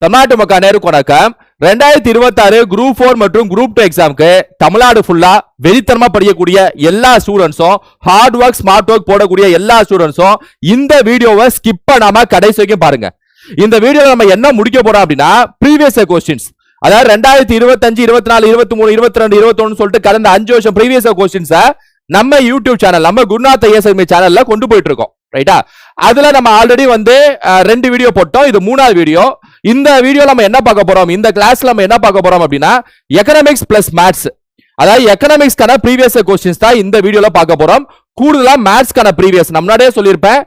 தமிழ்நாட்டு மக்கள் அனைவருக்கும் வணக்கம். 2026 குரூப் 4 மற்றும் குரூப் 2 எக்ஸாமுக்கு தமிழ்நாடு ஃபுல்லா வெறித்தனமா படிக்கக்கூடிய எல்லா ஸ்டூடெண்ட்ஸும், ஹார்ட் ஒர்க் ஸ்மார்ட் ஒர்க் போடக்கூடிய எல்லா ஸ்டூடெண்ட்ஸும் இந்த வீடியோவை ஸ்கிப் பண்ணாம கடைசி வரைக்கும் பாருங்க. இந்த வீடியோல நம்ம என்ன முடிக்க போறோம் அப்படின்னா, ப்ரீவியஸ் கொஸ்டின்ஸ், அதாவது 2025, 24, 23, 22, 21 சொல்லிட்டு கடந்த 5 வருஷம் ப்ரீவியஸ் கொஸ்டின்ஸை நம்ம யூடியூப் சேனல், நம்ம குருநாத் ஐஎஸ் சேனல்ல கொண்டு போயிட்டு இருக்கோம். ரைட்டா? அதுல நம்ம ஆல்ரெடி வந்து 2 வீடியோ போட்டோம். இது 3வது வீடியோ. இந்த வீடியோ நம்ம என்ன பார்க்க போறோம், இந்த கிளாஸ்ல நம்ம என்ன பார்க்க போறோம் அப்படின்னா, எகனாமிக்ஸ் பிளஸ் மேத்ஸ், அதாவது எகனாமிக்ஸ்க்கான ப்ரீவியஸ் கொஸ்டின்ஸ் தான் இந்த வீடியோல பார்க்க போறோம். கூடுதலா மேத்ஸ்க்கான ப்ரீவியஸ் நான் முன்னாடியே சொல்லியிருப்பேன்.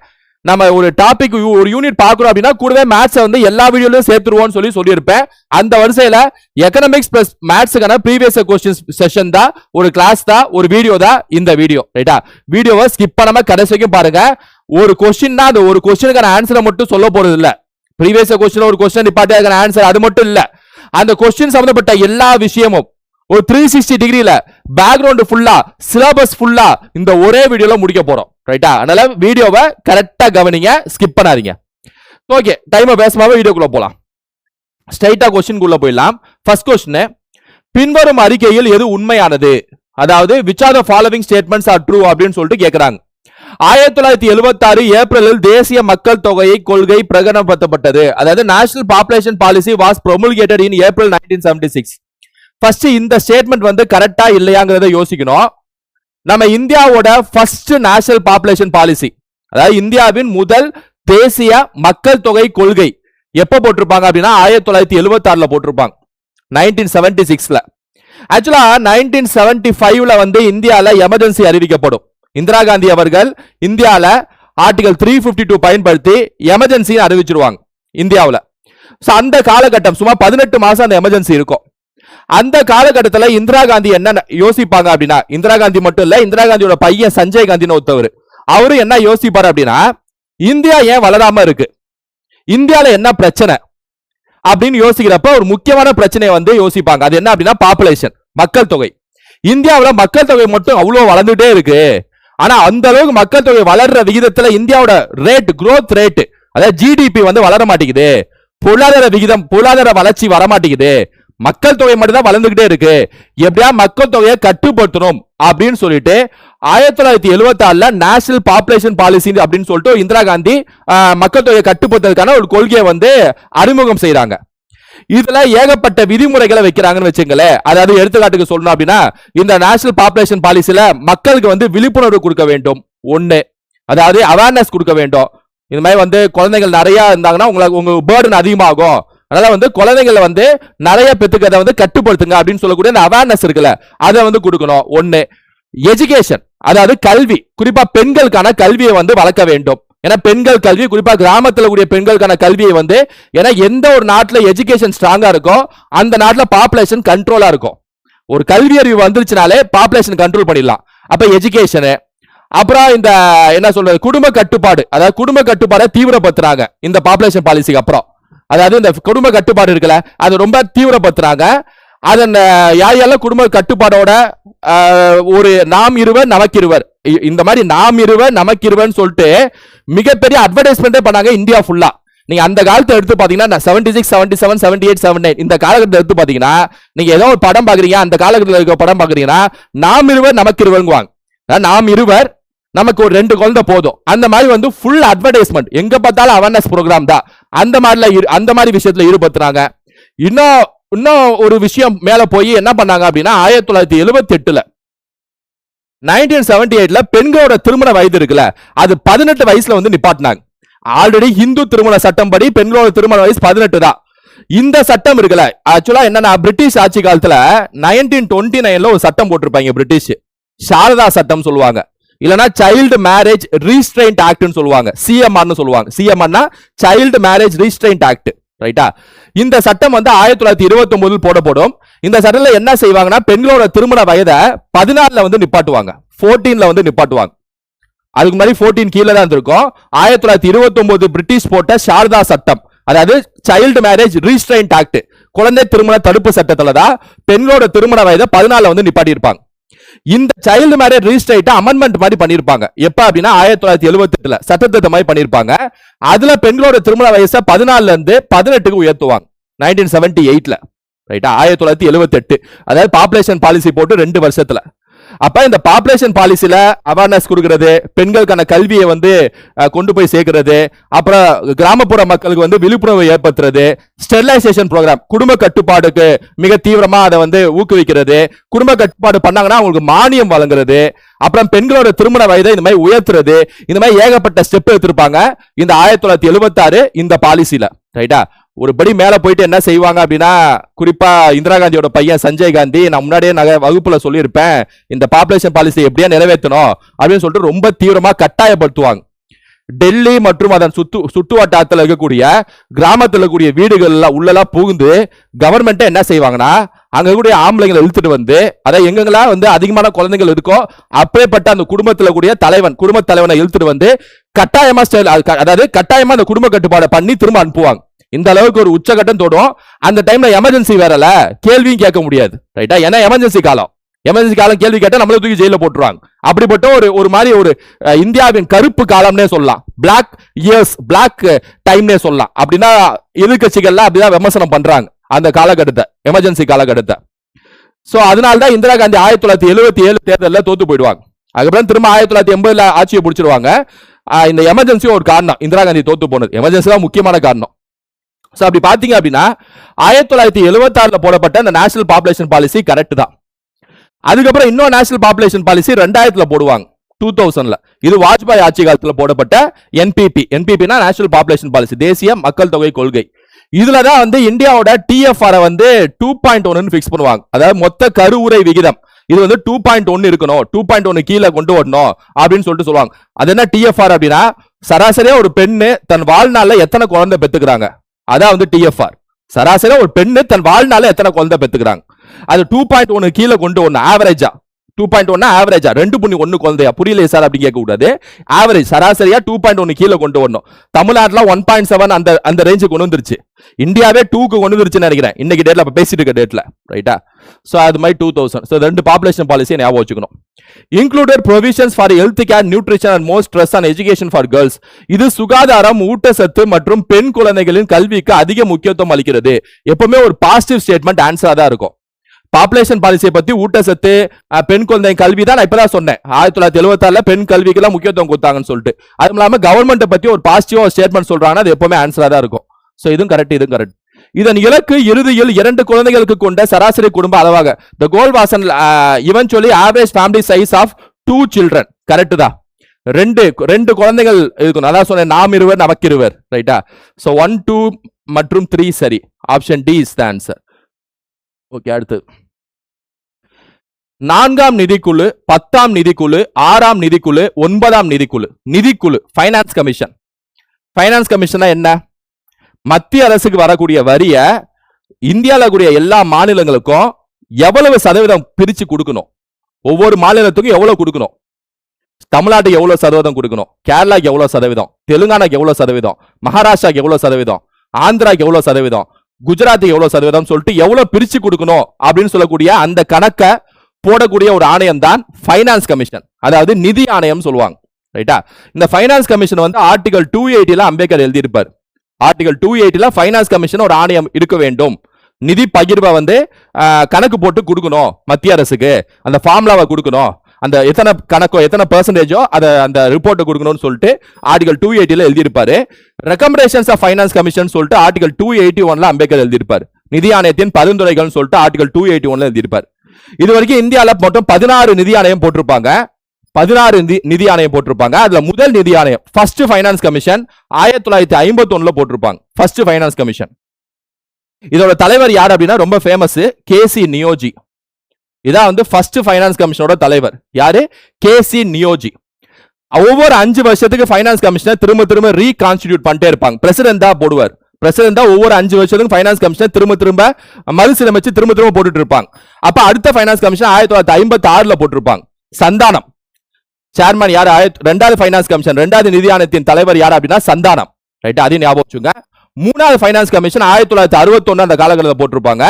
நம்ம ஒரு டாபிக் ஒரு யூனிட் பார்க்கறோம் அப்படின்னா கூடவே மேத்ஸ் வந்து எல்லா வீடியோலயும் சேர்த்துருவோம்னு சொல்லியிருப்பேன். அந்த வரிசையில எகனாமிக்ஸ் பிளஸ் மேத்ஸ்க்கான ப்ரீவியஸ் கொஸ்டின்ஸ் செஷன் தான், ஒரு கிளாஸ் தான், ஒரு வீடியோ தான் இந்த வீடியோ. ரைட்டா? வீடியோவை ஸ்கிப் பண்ணாம கடைசி வரைக்கும் பாருங்க. ஒரு கொஸ்டின் தான், அந்த ஒரு கொஸ்டினுக்கான ஆன்சரை மட்டும் சொல்ல போறது இல்ல. ப்ரீவியஸ் கொஸ்டின் ஒரு கொஸ்டின் நிப்பாட்டி அதுக்கான ஆன்சர் அது மட்டும் இல்ல, அந்த கொஸ்டின் சம்பந்தப்பட்ட எல்லா விஷயமும் ஒரு 360 டிகிரில பேக்ரவுண்ட் ஃபுல்லா, சிலபஸ் ஃபுல்லா இந்த ஒரே வீடியோல முடிக்க போறோம். ரைட்டா? அதனால வீடியோவை கரெக்டா கவனிங்க, ஸ்கிப் பண்ணாதீங்க. ஓகே, டைமை பேசாம வீடியோக்குள்ள போலாம். ஸ்ட்ரைட்டா கொஸ்டின்குள்ள போயிடலாம். ஃபர்ஸ்ட் கொஸ்டின், பின்வரும் அறிக்கையில் எது உண்மையானது, அதாவது which are the following statements are true அப்படின்னு சொல்லிட்டு கேக்குறாங்க. 1976 ஏப்ரலில் தேசிய மக்கள் தொகையை கொள்கை பிரகடனப்படுத்தப்பட்டது. அதாவது national population policy was promulgated in April 1976. First இந்த ஸ்டேட்மெண்ட் வந்து கரெக்டா இல்லையாங்கிறத யோசிக்கணும். நம்ம இந்தியாவோட ஃபர்ஸ்ட் நேஷனல் பாப்புலேஷன் பாலிசி, அதாவது இந்தியாவின் முதல் தேசிய மக்கள் தொகை கொள்கை எப்ப போட்டிருப்பாங்க அப்படின்னா 1976ல போட்டிருப்பாங்க, 1976ல. ஆக்சுவலா 1975ல வந்து இந்தியால எமர்ஜென்சி அறிவிக்கப்படும். இந்திரா காந்தி அவர்கள் இந்தியால ஆர்டிகல் 352 பயன்படுத்தி எமர்ஜென்சி அறிவிச்சிருவாங்க இந்தியாவில். அந்த காலகட்டம் சும்மா 18 மாசம் அந்த எமர்ஜென்சி இருக்கும். அந்த காலகட்டத்தில் இந்திரா காந்தி என்ன யோசிப்பாங்க அப்படின்னா, இந்திரா காந்தி மட்டும் இல்ல, இந்திரா காந்தியோட பையன் சஞ்சய் காந்தின்னு ஒருத்தவர், அவரு என்ன யோசிப்பாரு அப்படின்னா, இந்தியா ஏன் வளராம இருக்கு, இந்தியால என்ன பிரச்சனை அப்படின்னு யோசிக்கிறப்ப ஒரு முக்கியமான பிரச்சனையை வந்து யோசிப்பாங்க. அது என்ன அப்படின்னா பாப்புலேஷன், மக்கள் தொகை. இந்தியாவில் மக்கள் தொகை மட்டும் அவ்வளவு வளர்ந்துட்டே இருக்கு, ஆனா அந்த அளவுக்கு மக்கள் தொகை வளர்ற விகிதத்துல இந்தியாவோட ரேட், growth ரேட், அதாவது ஜிடிபி வந்து வளர மாட்டேங்குது, பொருளாதார விகிதம், பொருளாதார வளர்ச்சி வர மாட்டேங்குது, மக்கள் தொகை மட்டும் தான் வளர்ந்துகிட்டே இருக்கு, எப்படியா மக்கள் தொகையை கட்டுப்படுத்தணும் அப்படின்னு சொல்லிட்டு 1976ல நேஷனல் பாப்புலேஷன் பாலிசி அப்படின்னு சொல்லிட்டு இந்திரா காந்தி மக்கள் தொகையை கட்டுப்படுத்துறதுக்கான ஒரு கொள்கையை வந்து அறிமுகம் செய்யறாங்க. இதுல ஏகப்பட்ட விதிமுறைகளை வைக்கிறாங்கன்னு வச்சுங்களேன். அதாவது எடுத்துக்காட்டுக்கு சொல்லணும் அப்படின்னா, இந்த நேஷனல் பாப்புலேஷன் பாலிசில மக்களுக்கு வந்து விழிப்புணர்வு கொடுக்க வேண்டும், ஒண்ணு, அதாவது அவேர்னஸ் கொடுக்க வேண்டும். இந்த மாதிரி வந்து குழந்தைகள் நிறைய இருந்தாங்கன்னா உங்க பேர்டன் அதிகமாகும், அதனால வந்து குழந்தைகளை வந்து நிறைய பெத்துக்கிறத வந்து கட்டுப்படுத்துங்க அப்படின்னு சொல்லக்கூடிய அந்த அவேர்னஸ் இருக்குல்ல, அதை வந்து கொடுக்கணும், ஒண்ணு. எஜுகேஷன், அதாவது கல்வி, குறிப்பா பெண்களுக்கான கல்வியை வந்து வளர்க்க வேண்டும். ஏன்னா பெண்கள் கல்வி, குறிப்பா கிராமத்தில் கூடிய பெண்களுக்கான கல்வியை வந்து, ஏன்னா எந்த ஒரு நாட்டில் எஜுகேஷன் ஸ்ட்ராங்கா இருக்கோ அந்த நாட்டில் பாப்புலேஷன் கண்ட்ரோலா இருக்கும். ஒரு கல்வி அறிவு வந்துருச்சுனாலே பாப்புலேஷன் கண்ட்ரோல் பண்ணிடலாம். அப்ப எஜுகேஷனு, அப்புறம் இந்த என்ன சொல்றது, குடும்ப கட்டுப்பாடு, அதாவது குடும்ப கட்டுப்பாடை தீவிரப்படுத்துறாங்க இந்த பாப்புலேஷன் பாலிசிக்கு அப்புறம். அதாவது இந்த குடும்ப கட்டுப்பாடு இருக்குல்ல, அது ரொம்ப தீவிரப்படுத்துறாங்க. அதன் யாரெல்லாம் குடும்ப கட்டுப்பாடோட ஒரு நாம் இருவர் நமக்கிருவர், இந்த மாதிரி நாம் இருவர் நமக்கிருவர்னு சொல்லிட்டு மிகப்பெரிய அட்வர்டைஸ்மெண்டே பண்ணாங்க இந்தியா ஃபுல்லா. நீங்க அந்த காலத்தை எடுத்து பாத்தீங்கன்னா 76, 77, 78, 79 இந்த காலகட்டத்தை எடுத்து பாத்தீங்கன்னா, நீங்க ஏதோ ஒரு படம் பாக்குறீங்க, அந்த காலகட்டத்தில் இருக்க படம் பாக்குறீங்கன்னா நாம் இருவர் நமக்கிருவருங்குவாங்க. நாம் இருவர், நமக்கு ஒரு 2 குழந்தை போதும், அந்த மாதிரி வந்து ஃபுல் அட்வர்டைஸ்மெண்ட், எங்க பார்த்தாலும் அவேர்னஸ் ப்ரோக்ராம் தான். அந்த மாதிரி விஷயத்துல ஈடுபடுத்துறாங்க. இன்னும் ஒரு விஷயம் மேல போய் என்ன பண்ணாங்க அப்படின்னா, 1978ல 1978ல பெண்களோட திருமண வயது இருக்குல்ல, அது 18 வயசுல வந்து நிப்பாட்டினாங்க. ஆல்ரெடி இந்து திருமண சட்டம் படி பெண்களோட திருமண வயசு 18 தான். இந்த சட்டம் இருக்குல்ல, ஆக்சுவலா என்னன்னா பிரிட்டிஷ் ஆட்சி காலத்துல 1929ல ஒரு சட்டம் போட்டிருப்பாங்க பிரிட்டிஷ், சாரதா சட்டம் சொல்லுவாங்க, இல்லனா சைல்டு மேரேஜ் ரீஸ்ட்ரெயின்ட் ஆக்ட்னு சொல்லுவாங்க, சிஎம்ஆர்னு சொல்லுவாங்க. சிஎம்ஆர்னா சைல்டு மேரேஜ் ரீஸ்ட்ரெயின்ட் ஆக்ட். ரைட்டா? இந்த சட்டம் வந்து 1929 போடப்படும். இந்த சட்டத்துல என்ன செய்வாங்கன்னா, பெண்களோட திருமண வயதை 14ல வந்து நிப்பாட்டுவாங்க, 14ல வந்து நிப்பாட்டுவாங்க. அதுக்கு மாதிரி 14 கீழே தான் இருக்கும். 1929 பிரிட்டிஷ் போட்ட சாரதா சட்டம், அதாவது சைல்டு மேரேஜ் ரீஸ்ட்ரெயின்ட் ஆக்ட், குழந்தை திருமண தடுப்பு சட்டத்துல தான் பெண்களோட திருமண வயதை 14ல வந்து நிப்பாட்டி இருப்பாங்க. இந்த சைல்டு மேரேஜ் ரிஜிஸ்ட்ரேட் அமெண்ட்மெண்ட் மாதிரி பண்ணிருப்பாங்க. எப்ப அப்படின்னா 1978ல சட்டத்திருத்தம் மாதிரி பண்ணிருப்பாங்க. அதுல பெண்களோட திருமண வயசை 14ல இருந்து 18க்கு உயர்த்துவாங்க. 1978ல, ரைட்டா, 1978. அதாவது பாப்புலேஷன் பாலிசி போட்டு 2 வருஷத்துல. அப்ப இந்த பாப்புலேஷன் பாலிசில அவேர்னஸ் கொடுக்கிறது, பெண்களுக்கான கல்வியை வந்து கொண்டு போய் சேர்க்கிறது, அப்புறம் கிராமப்புற மக்களுக்கு வந்து விழிப்புணர்வு ஏற்படுத்துறது, ஸ்டெரிலைசேஷன் ப்ரோக்ராம், குடும்ப கட்டுப்பாடுக்கு மிக தீவிரமா அதை வந்து ஊக்குவிக்கிறது, குடும்ப கட்டுப்பாடு பண்ணாங்கன்னா அவங்களுக்கு மானியம் வழங்குறது, அப்புறம் பெண்களோட திருமண வயதை இந்த மாதிரி உயர்த்துறது, இந்த மாதிரி ஏகப்பட்ட ஸ்டெப் எடுத்திருப்பாங்க இந்த 1976 இந்த பாலிசில, ரைட்டா. ஒரு படி மேல போயிட்டு என்ன செய்வாங்க அப்படின்னா, குறிப்பா இந்திரா காந்தியோட பையன் சஞ்சய் காந்தி, நான் முன்னாடியே வகுப்புல சொல்லியிருப்பேன், இந்த பாப்புலேஷன் பாலிசி எப்படியா நிறைவேற்றணும் அப்படின்னு சொல்லிட்டு ரொம்ப தீவிரமா கட்டாயப்படுத்துவாங்க. டெல்லி மற்றும் அதன் சுற்று வட்டாரத்தில் இருக்கக்கூடிய கிராமத்தில் இருக்கக்கூடிய வீடுகள்ல உள்ளெல்லாம் புகுந்து கவர்மெண்ட் என்ன செய்வாங்கன்னா, அங்க கூடிய ஆம்பளைங்களை இழுத்துட்டு வந்து, அதை எங்கெங்கெல்லாம் வந்து அதிகமான குழந்தைகள் இருக்கோ அப்பேற்பட்ட அந்த குடும்பத்தில் கூடிய குடும்ப தலைவனை இழுத்துட்டு வந்து கட்டாயமா அதாவது கட்டாயமா அந்த குடும்ப கட்டுப்பாடை பண்ணி திரும்ப அனுப்புவாங்க. இந்த அளவுக்கு ஒரு உச்சகட்டம் தொடும். அந்த டைம்ல எமர்ஜென்சி வேறல, கேள்வியும் கேட்க முடியாது, ரைட்டா. ஏன்னா எமர்ஜென்சி காலம் கேள்வி கேட்டா நம்மள தூக்கி ஜெயில போட்டுருவாங்க. அப்படிப்பட்ட ஒரு மாதிரி ஒரு இந்தியாவின் கருப்பு காலம்னே சொல்லலாம், பிளாக் இயர்ஸ், பிளாக் டைம்னே சொல்லலாம். அப்படின்னா எதிர்கட்சிகள்லாம் அப்படிதான் விமர்சனம் பண்றாங்க அந்த காலகட்டத்தை, எமர்ஜென்சி காலகட்டத்தை. சோ அதனால்தான் இந்திரா காந்தி 1977 தேர்தலில் தோத்து போயிடுவாங்க. அதுக்கப்புறம் திரும்ப 1980 ஆட்சியை பிடிச்சிருவாங்க. இந்த எமர்ஜென்சி ஒரு காரணம், இந்திரா காந்தி தோத்து போனது எமர்ஜென்சி தான் முக்கியமான காரணம். சோ அப்படி பாத்தீங்க அப்படின்னா 1976 போடப்பட்ட அந்த நேஷனல் பாப்புலேஷன் பாலிசி கரெக்ட் தான். அதுக்கப்புறம் இன்னொரு நேஷனல் பாப்புலேஷன் பாலிசி 2000 போடுவாங்க, 2000ல. இது வாஜ்பாய் ஆட்சி காலத்துல போடப்பட்ட என்பிபினா நேஷனல் பாப்புலேஷன் பாலிசி, தேசிய மக்கள் தொகை கொள்கை. இதுலதான் வந்து இந்தியாவோட டிஎஃப்ஆர் வந்து 2.1 பிக்ஸ் பண்ணுவாங்க. அதாவது மொத்த கருவுரை விகிதம் இது வந்து 2.1 இருக்கணும், 2.1 கீழே கொண்டு வரணும் அப்படின்னு சொல்லிட்டு சொல்லுவாங்க. அது என்ன டிஎஃப்ஆர் அப்படின்னா, சராசரியா ஒரு பெண்ணு தன் வாழ்நாள்ல எத்தனை குழந்தை பெத்துக்கிறாங்க, அதான் வந்து டிஎஃப்ஆர். சராசரியா ஒரு பெண்ணு தன் வாழ்நாள்ல எத்தனை குழந்தை பெத்துக்கிறாங்க, அது 2.1 கீழே கொண்டு வரணும். ஆவரேஜா 2.1 ஆவரேஜா, 2.1 குழந்தையா, புரியல சார் அப்படி கேட்க கூடாது. ஆவரேஜ் சராசரியா 2.1 கீழே கொண்டு வரணும். தமிழ்நாட்டுல 1.7 அந்த ரேஞ்சு கொண்டு வந்துருச்சு. இந்தியாவே 2க்கு கொண்டு வந்துருச்சுன்னு நினைக்கிறேன் இன்னைக்கு டேட்ல, பேசிட்டு இருக்க டேட்ல, ரைட்டா. சோ அது மாதிரி 2000. சோ ரெண்டு பாப்புலேஷன் பாலிசியை ஞாபகம் வச்சுக்கணும். Included provisions for health care, nutrition and more stress on education for girls. இது சுகாதாரம், ஊட்டச்சத்து மற்றும் பெண் குழந்தைகளின் கல்விக்கு அதிக முக்கியத்துவம் அளிக்கிறது. எப்பவுமே ஒரு பாசிட்டிவ் ஸ்டேட்மெண்ட் ஆன்சரா தான் இருக்கும். பாப்புலேஷன் பாலிசியை பத்தி ஊட்டச்சத்து, பெண் குழந்தை கல்வி தான் நான் இப்பதான் சொன்னேன். 1976 பெண் கல்விக்கு எல்லாம் முக்கியத்துவம் கொடுத்தாங்கன்னு சொல்லிட்டு. அதுவும் இல்லாம கவர்மெண்ட் பத்தி ஒரு பாசிட்டிவா ஸ்டேட்மெண்ட் சொல்றாங்கன்னா அது எப்பவுமே ஆன்சரா தான் இருக்கும். சோ இதுவும் கரெக்ட், இதுவும் கரெக்ட். இதன் இலக்கு இறுதியில் 2 குழந்தைகளுக்கு கொண்ட சராசரி குடும்ப அளவாக. The goal was eventually average family size of 2 children. Correct தான். ரெண்டு குழந்தைகள் இருக்கணும். அதான் சொன்னேன், நாம் இருவர் நமக்கு இருவர், ரைட்டா. சோ 1, 2 மற்றும் 3 சரி. Option D is the answer. Okay, அடுத்து 4ஆம் நிதிக்குழு, 10ஆம் நிதிக்குழு, 6ஆம் நிதிக்குழு, 9ஆம் நிதிக்குழு ஃபைனான்ஸ் கமிஷன். ஃபைனான்ஸ் கமிஷன் என்ன? மத்திய அரசுக்கு வரக்கூடிய வரிய இந்தியாவில் கூடிய எல்லா மாநிலங்களுக்கும் எவ்வளவு சதவீதம் பிரிச்சு கொடுக்கணும், ஒவ்வொரு மாநிலத்துக்கும் எவ்வளவு கொடுக்கணும், தமிழ்நாட்டுக்கு எவ்வளவு சதவீதம் கொடுக்கணும், கேரளாக்கு எவ்வளவு சதவீதம், தெலுங்கானாக்கு எவ்வளவு சதவீதம், மகாராஷ்டிராக்கு எவ்வளவு சதவீதம், ஆந்திராக்கு எவ்வளவு சதவீதம், குஜராத்துக்கு எவ்வளவு சதவீதம் சொல்லிட்டு எவ்வளவு பிரிச்சு கொடுக்கணும் அப்படின்னு சொல்லக்கூடிய அந்த கணக்கை போடக்கூடிய ஒரு ஆணையம் தான் ஃபைனான்ஸ் கமிஷன், அதாவது நிதி ஆணையம் சொல்லுவாங்க, ரைட்டா. இந்த ஃபைனான்ஸ் கமிஷன் வந்து ஆர்டிகல் 280 அம்பேத்கர் எழுதியிருப்பார். ஆர்டிகல் 280 ஃபைனான்ஸ் கமிஷன் ஒரு ஆணையம் இருக்க வேண்டும். நிதி பகிர்வை வந்து கணக்கு போட்டு கொடுக்கணும் மத்திய அரசுக்கு, அந்த ஃபார்முலாவை கொடுக்கணும், அந்த எத்தனை கணக்கோ எத்தனை பெர்சன்டேஜோ அதை அந்த ரிப்போர்ட்டை கொடுக்கணும்னு சொல்லிட்டு ஆர்டிகல் 280 எழுதியிருப்பாரு. ரெக்கமெண்டேஷன்ஸ் ஆஃப் ஃபைனான்ஸ் கமிஷன் சொல்லிட்டு ஆர்டிகல் 281 அம்பேத்கர் எழுதியிருப்பார். நிதி ஆணையத்தின் பரிந்துரைகள் சொல்லிட்டு ஆர்டிகல் 281 எழுதியிருப்பார். இது வரைக்கும் இந்தியாவில் மொத்தம் 16 நிதி ஆணையம் போட்டிருப்பாங்க. 16 நிதி ஆணையம் போட்டிருப்பாங்க. அதுல முதல் நிதி ஆணையம் ஃபர்ஸ்ட் ஃபைனான்ஸ் கமிஷன் 1951 போட்டிருப்பாங்க. First finance commission. இதோட தலைவர் யார் அப்படின்னா ரொம்ப ஃபேமஸ், கேசி நியோஜி. இதான் வந்து ஃபர்ஸ்ட் ஃபைனான்ஸ் கமிஷனோட தலைவர் யாரு? கேசி நியோஜி. ஒவ்வொரு 5 வருஷத்துக்கு ஃபைனான்ஸ் கமிஷனை திரும்ப ரீகான்ஸ்டிடியூட் பண்ணிட்டே இருப்பாங்க. பிரசிடென்ட் தான் போடுவார். பிரசிடென்ட் தான் ஒவ்வொரு 5 வருஷத்துக்கு ஃபைனான்ஸ் கமிஷனை திரும்ப மறுசீரமைச்சு திரும்ப போட்டுட்டு இருப்பாங்க. அப்ப அடுத்த ஃபைனான்ஸ் கமிஷன் 1956 போட்டிருப்பாங்க. சந்தானம் சேர்மன் யார்? 2வது ஃபைனான்ஸ் கமிஷன் 2வது நிதி ஆணையத்தின் தலைவர் யார் அப்படின்னா சந்தானம், ரைட். அதையும் ஞாபகம் வச்சுங்க. 3வது ஃபைனான்ஸ் கமிஷன் 1961 அந்த காலகட்டத்தில் போட்டிருப்பாங்க.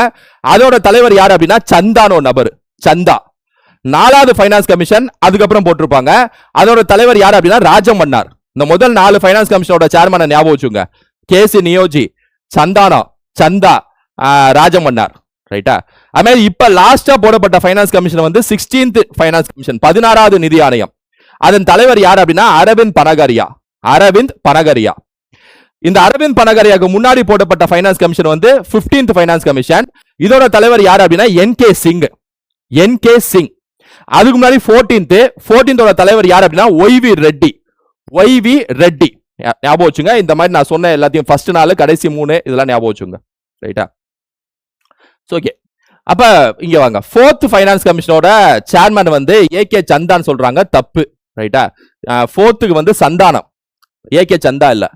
அதோட தலைவர் யார் அப்படின்னா சந்தானோ நபர், சந்தா. 4வது ஃபைனான்ஸ் கமிஷன் அதுக்கப்புறம் போட்டிருப்பாங்க. அதோட தலைவர் யார் அப்படின்னா ராஜமன்னார். இந்த முதல் 4 ஃபைனான்ஸ் கமிஷனோட சேர்மனை ஞாபகம் வச்சுங்க. கேசி நியோஜி, சந்தானம், சந்தா, ராஜமன்னார். ரைட்டா? அது மாதிரி இப்ப லாஸ்டா போடப்பட்ட ஃபைனான்ஸ் கமிஷன் வந்து 16th ஃபைனான்ஸ் கமிஷன், 16வது நிதி ஆணையம். அதன் தலைவர் யார் அப்படின்னா அரவிந்த் பனகரியா. அரவிந்த் பனகரியா. இந்த அரவிந்த் பனகரியாக்கு முன்னாடி போடப்பட்ட ஃபைனான்ஸ் கமிஷன் வந்து 15th ஃபைனான்ஸ் கமிஷன். இதோட தலைவர் யார் அப்படின்னா என்.கே. சிங். என்.கே. சிங். அதுக்கு முன்னாடி 14th தலைவர் யார் அப்படின்னா ஒய்வி ரெட்டி. ஒய்வி ரெட்டி ஞாபகம் வச்சுங்க. இந்த மாதிரி நான் சொன்ன எல்லாத்தையும் ஃபர்ஸ்ட் 4 கடைசி 3 இதெல்லாம் ஞாபகம் வச்சுங்க. ரைட்டா? ஓகே. அப்ப இங்க வாங்க. 4th ஃபைனான்ஸ் கமிஷனோட சேர்மன் வந்து ஏ.கே. சந்தான்னு சொல்றாங்க. தப்பு. ரைட்டா? 4th வந்து சந்தானம், ஏ.கே. சந்தா இல்ல.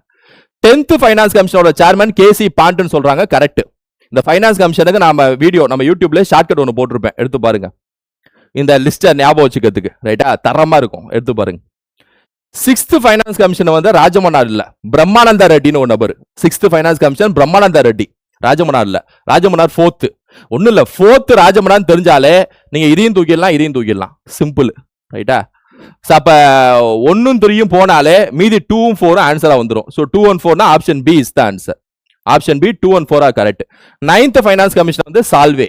10th ஃபைனான்ஸ் கமிஷனோட சேர்மன் கே.சி. பாண்டன் சொல்றாங்க. கரெக்ட். இந்த ஃபைனான்ஸ் கமிஷனுக்கு நம்ம யூடியூப்ல ஷார்ட்கட் ஒன்று போட்டிருப்பேன், எடுத்து பாருங்க. இந்த லிஸ்ட ஞாபகம் வச்சுக்கிறதுக்கு. ரைட்டா? தரமா இருக்கும், எடுத்து பாருங்க. 6th ஃபைனான்ஸ் கமிஷன் வந்து ராஜமன்னார் இல்ல, பிரம்மானந்த ரெட்டின்னு ஒரு நபர். 6th finance commission Brahmananda Reddy, Rajamannar இல்ல. ராஜமன்னார் 4th. ஒண்ணும் இல்ல, 4th ராஜமன்னார் தெரிஞ்சாலே நீங்க இதையும் தூக்கிடலாம். சிம்பிள். ரைட்டா? அப்ப 1ம் 3ம் போனாலே மீதி 2ம் 4ம் ஆன்சரா வந்துரும். So 2 and 4 option B is the answer. Option B 2 and 4 are correct. 9th finance commission வந்து சால்வே.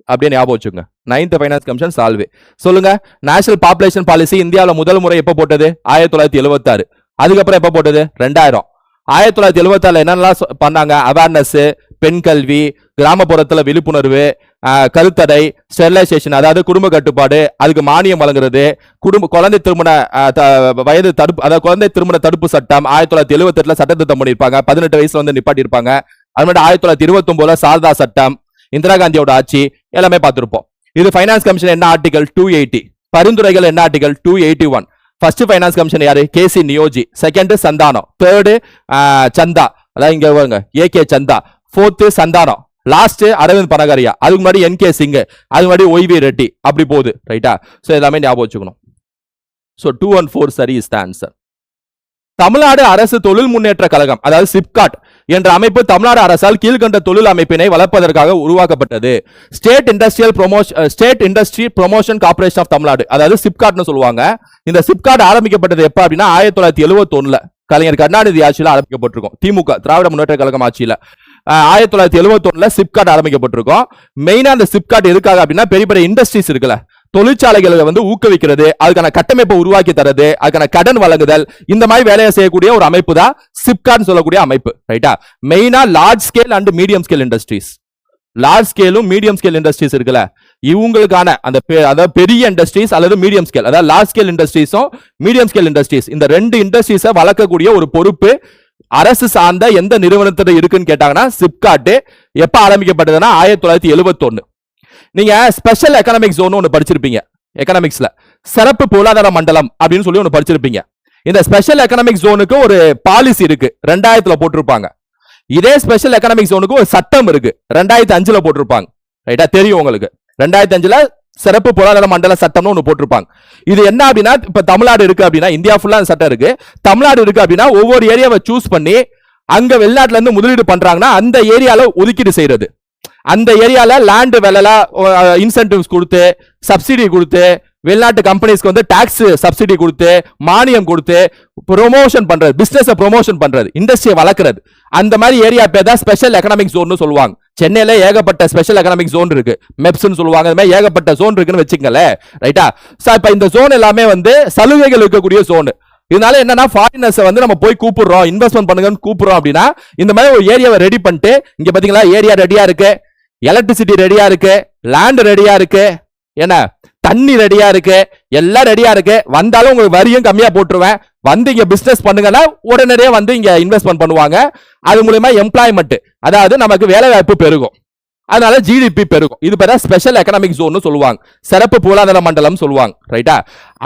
அப்படியே ஞாபகம் வச்சுங்க. 9th ஃபைனான்ஸ் கமிஷன் சால்வே. சொல்லுங்க, நேஷனல் பாப்புலேஷன் பாலிசி இந்தியாவில் முதல் முறை எப்ப போட்டது? 1976. அதுக்கப்புறம் எப்ப போட்டது? 2000. 1976 என்னெல்லாம் பண்ணாங்க? அவேர்னஸ், பெண் கல்வி, கிராமப்புறத்துல விழிப்புணர்வு, கருத்தடை, ஸ்டெரிலைசேஷன் அதாவது குடும்ப கட்டுப்பாடு, அதுக்கு மானியம் வழங்குறது, குழந்தை திருமண வயது தடுப்பு, அதாவது குழந்தை திருமண தடுப்பு சட்டம் 1978 சட்டத்திட்டம் பண்ணிருப்பாங்க. 18 வயசுல வந்து நிப்பாட்டி இருப்பாங்க. அது மாதிரி 1929 சாரதா சட்டம், இந்திரா காந்தியோட ஆட்சி எல்லாமே பார்த்திருப்போம். இது ஃபைனான்ஸ் கமிஷன் என்ன ஆர்டிகல்? 280. பரிந்துரைகள் என்ன ஆர்டிகல்? 281. ஃபர்ஸ்ட் ஃபைனான்ஸ் கமிஷன் யாரு? கே.சி. நியோஜி. செகண்ட் சந்தானம். தேர்டு சந்தா, அதாவது இங்க வருங்க ஏ.கே. சந்தா. 4th சந்தானம். லாஸ்ட் அரவிந்த் பனகரியா. அதுக்கு முன்னாடி என்.கே. சிங். அதுக்கு முன்னாடி ஒய்வி ரெட்டி. அப்படி போகுது. ரைட்டா? சோ எல்லாமே ஞாபகம் வச்சுக்கணும். சோ 2 and 4 சரி இஸ் த ஆன்சர். தமிழ்நாடு அரசு தொழில் முன்னேற்ற கழகம் அதாவது சிப்காட் என்ற அமைப்பு தமிழ்நாடு அரசால் கீழ்கண்ட தொழில் அமைப்பினை வளர்ப்பதற்காக உருவாக்கப்பட்டது. State industry promotion corporation of Tamil Nadu, அதாவது சிப்காட்னு சொல்லுவாங்க. இந்த சிப்காட் ஆரம்பிக்கப்பட்டது எப்ப அப்படின்னா 1971 கலைஞர் கருணாநிதி ஆட்சியில் ஆரம்பிக்கப்பட்டிருக்கும். திமுக திராவிட முன்னேற்ற கழகம் ஆட்சியில 1971 சிப்காட் ஆரம்பிக்கப்பட்டிருக்கும். மெயினா அந்த சிப்காட் எதுக்காக அப்படின்னா பெரிய பெரிய இண்டஸ்ட்ரீஸ் இருக்குல்ல, தொழிற்சாலைகளை வந்து ஊக்குவிக்கிறது, அதுக்கான கட்டமைப்பை உருவாக்கி தரது, அதுக்கான கடன் வழங்குதல், இந்த மாதிரி வேலையை செய்யக்கூடிய ஒரு அமைப்பு தான் சிப்காட் சொல்லக்கூடிய அமைப்பு. ரைட்டா? மெயினா large scale and medium scale industries. Large ஸ்கேலும் மீடியம் ஸ்கேல் இண்டஸ்ட்ரீஸ் இருக்குல்ல, இவங்களுக்கான அந்த அதாவது பெரிய இண்டஸ்ட்ரீஸ் அல்லது மீடியம் ஸ்கேல், அதாவது லார்ஜ் ஸ்கேல் இண்டஸ்ட்ரீஸும் மீடியம் ஸ்கேல் இண்டஸ்ட்ரீஸ், இந்த 2 இண்டஸ்ட்ரீஸை வளர்க்கக்கூடிய ஒரு பொறுப்பு அரசு சார்ந்த எந்த நிறுவனத்துல இருக்குன்னு கேட்டாங்கன்னா சிப்காட். எப்ப ஆரம்பிக்கப்பட்டதுன்னா 1971. நீங்க ஸ்பெஷல் எக்கனாமிக் ஜோன் ஒன்னு படிச்சிருப்பீங்க. எக்கனாமிக்ஸ்ல சிறப்பு பொருளாதார மண்டலம் அப்படின்னு சொல்லி ஒன்னு படிச்சிருப்பீங்க. இந்த ஸ்பெஷல் எக்கனாமிக் ஜோனுக்கு ஒரு பாலிசி இருக்கு, 2000 போட்டிருப்பாங்க. இதே ஸ்பெஷல் எக்கனாமிக் ஜோனுக்கு ஒரு சட்டம் இருக்கு, 2005 போட்டிருப்பாங்க. ரைட்டா? தெரியும் உங்களுக்கு. 2005 சிறப்பு பொருளாதார மண்டல சட்டம்னு ஒன்று போட்டிருப்பாங்க. இது என்ன அப்படின்னா, இப்ப தமிழ்நாடு இருக்கு அப்படின்னா இந்தியா ஃபுல்லா அந்த சட்டம் இருக்கு. தமிழ்நாடு இருக்கு அப்படின்னா ஒவ்வொரு ஏரியாவை சூஸ் பண்ணி அங்க வெளிநாட்டுல இருந்து முதலீடு பண்றாங்கன்னா அந்த ஏரியால ஒதுக்கீடு செய்யறது, அந்த ஏரியால லேண்ட் விலைல இன்சென்டிவ்ஸ் கொடுத்து, சப்சிடி கொடுத்து, வெளிநாட்டு கம்பெனிஸ்க்கு வந்து டாக்ஸ் சப்சிடி கொடுத்து, மானியம் கொடுத்து ப்ரொமோஷன் பண்றது, பிசினஸ் ப்ரொமோஷன் பண்றது, இண்டஸ்ட்ரியை வளர்க்கறது, அந்த மாதிரி ஏரியா பேர் தான் ஸ்பெஷல் எக்கனாமிக் ஜோன் சொல்லுவாங்க. சென்னையில ஏகப்பட்ட ஸ்பெஷல் எக்கனாமிக் ஜோன் இருக்கு, மெப்ஸ்னு சொல்லுவாங்க. இந்த மாதிரி ஏகப்பட்ட ஜோன் இருக்குன்னு வச்சுக்கங்களேன். ரைட்டா? இப்ப இந்த ஜோன் எல்லாமே வந்து சலுகைகள் இருக்கக்கூடிய ஜோன். இதனால என்னன்னா ஃபாரினர்ஸ் வந்து நம்ம போய் கூப்பிடுறோம், இன்வெஸ்ட்மெண்ட் பண்ணுங்கன்னு கூப்பிடுறோம் அப்படின்னா இந்த மாதிரி ஒரு ஏரியாவை ரெடி பண்ணிட்டு, இங்க பாத்தீங்களா ஏரியா ரெடியா இருக்கு, எலக்ட்ரிசிட்டி ரெடியா இருக்கு, லேண்ட் ரெடியா இருக்கு, என்ன தண்ணி ரெடியா இருக்கு, எல்லாம் ரெடியா இருக்கு. வந்தாலும் உங்களுக்கு வரியும் கம்மியா போட்டுருவேன், வந்து இங்க பிசினஸ் பண்ணுங்கன்னா உடனே வந்து இங்க இன்வெஸ்ட்மெண்ட் பண்ணுவாங்க. அது மூலமா எம்ப்ளாய்மெண்ட், அதாவது நமக்கு வேலை வாய்ப்பு பெருகும், அதனால ஜிடிபி பெருகும். இது பேர ஸ்பெஷல் எக்கனாமிக் ஜோன் சொல்லுவாங்க, சிறப்பு பொருளாதார மண்டலம் சொல்லுவாங்க. ரைட்டா?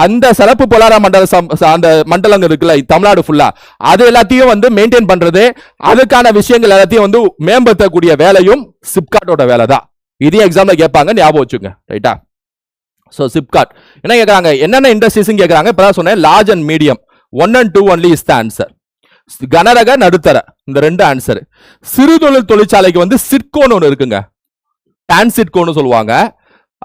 அந்த சிறப்பு பொருளாதார மண்டலம், அந்த மண்டலம் இருக்குல்ல தமிழ்நாடு ஃபுல்லா, அது எல்லாத்தையும் வந்து மெயின்டைன் பண்றது, அதுக்கான விஷயங்கள் எல்லாத்தையும் வந்து மேம்படுத்தக்கூடிய வேலையும் சிப்காட்டோட வேலை தான். இதே எக்ஸாம்ல கேட்பாங்க, ஞாபகம் வச்சுங்க. ரைட்டா? சோ சிப்காட் என்ன கேக்குறாங்க, என்னென்ன இண்டஸ்ட்ரீஸ் கேக்குறாங்க. இப்பதான் சொன்னேன் large and medium, 1 and 2 only is the answer. கனரக நடுத்தர, இந்த 2 ஆன்சர். சிறு தொழில் தொழிற்சாலைக்கு வந்து சிட்கோன்னு ஒன்று இருக்குங்க, டான்சிட்கோன்னு சொல்லுவாங்க.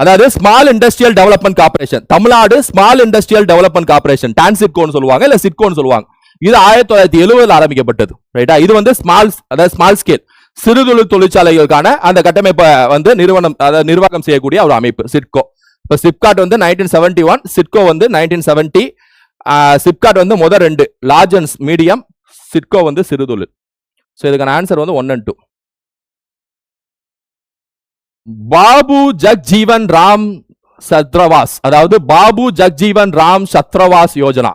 அதாவது small industrial development corporation, Tamil Nadu small industrial development corporation, டான்சிட்கோன்னு சொல்லுவாங்க, இல்ல சிட்கோன்னு சொல்லுவாங்க. இது 1970 ஆரம்பிக்கப்பட்டது. ரைட்டா? இது வந்து ஸ்மால், அதாவது ஸ்மால் ஸ்கேல். சிறுதொழில் தொழிற்சாலைகளுக்கான அந்த கட்டமைப்பை வந்து நிர்வாகம் செய்யக்கூடிய ஒரு அமைப்பு சிட்கோ. இப்போ சிப்காட் வந்து 1971, சிட்கோ வந்து 1970. சிப்காட் வந்து முதல் 2 லார்ஜ் அண்ட் மீடியம், சிட்கோ வந்து சிறுதொழில். ஸோ இதுக்கான ஆன்சர் வந்து 1 and 2. பாபு ஜக்ஜீவன் ராம் சத்ரவாஸ், அதாவது பாபு ஜக்ஜீவன் ராம் சத்ரவாஸ் யோஜனா.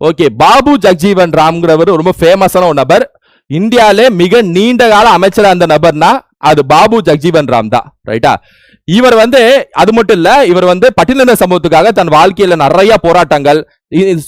ஓகே, பாபு ஜக்ஜீவன் ராம்ங்கிறவர் ரொம்ப ஃபேமஸான ஒரு நபர். இந்தியாவிலே மிக நீண்ட கால அமைச்சரா அந்த நபர்னா அது பாபு ஜக்ஜீவன் ராம் தான். ரைட்டா? இவர் வந்து அது மட்டும் இல்ல, இவர் வந்து பட்டியலின சமூகத்துக்காக தன் வாழ்க்கையில நிறைய போராட்டங்கள்,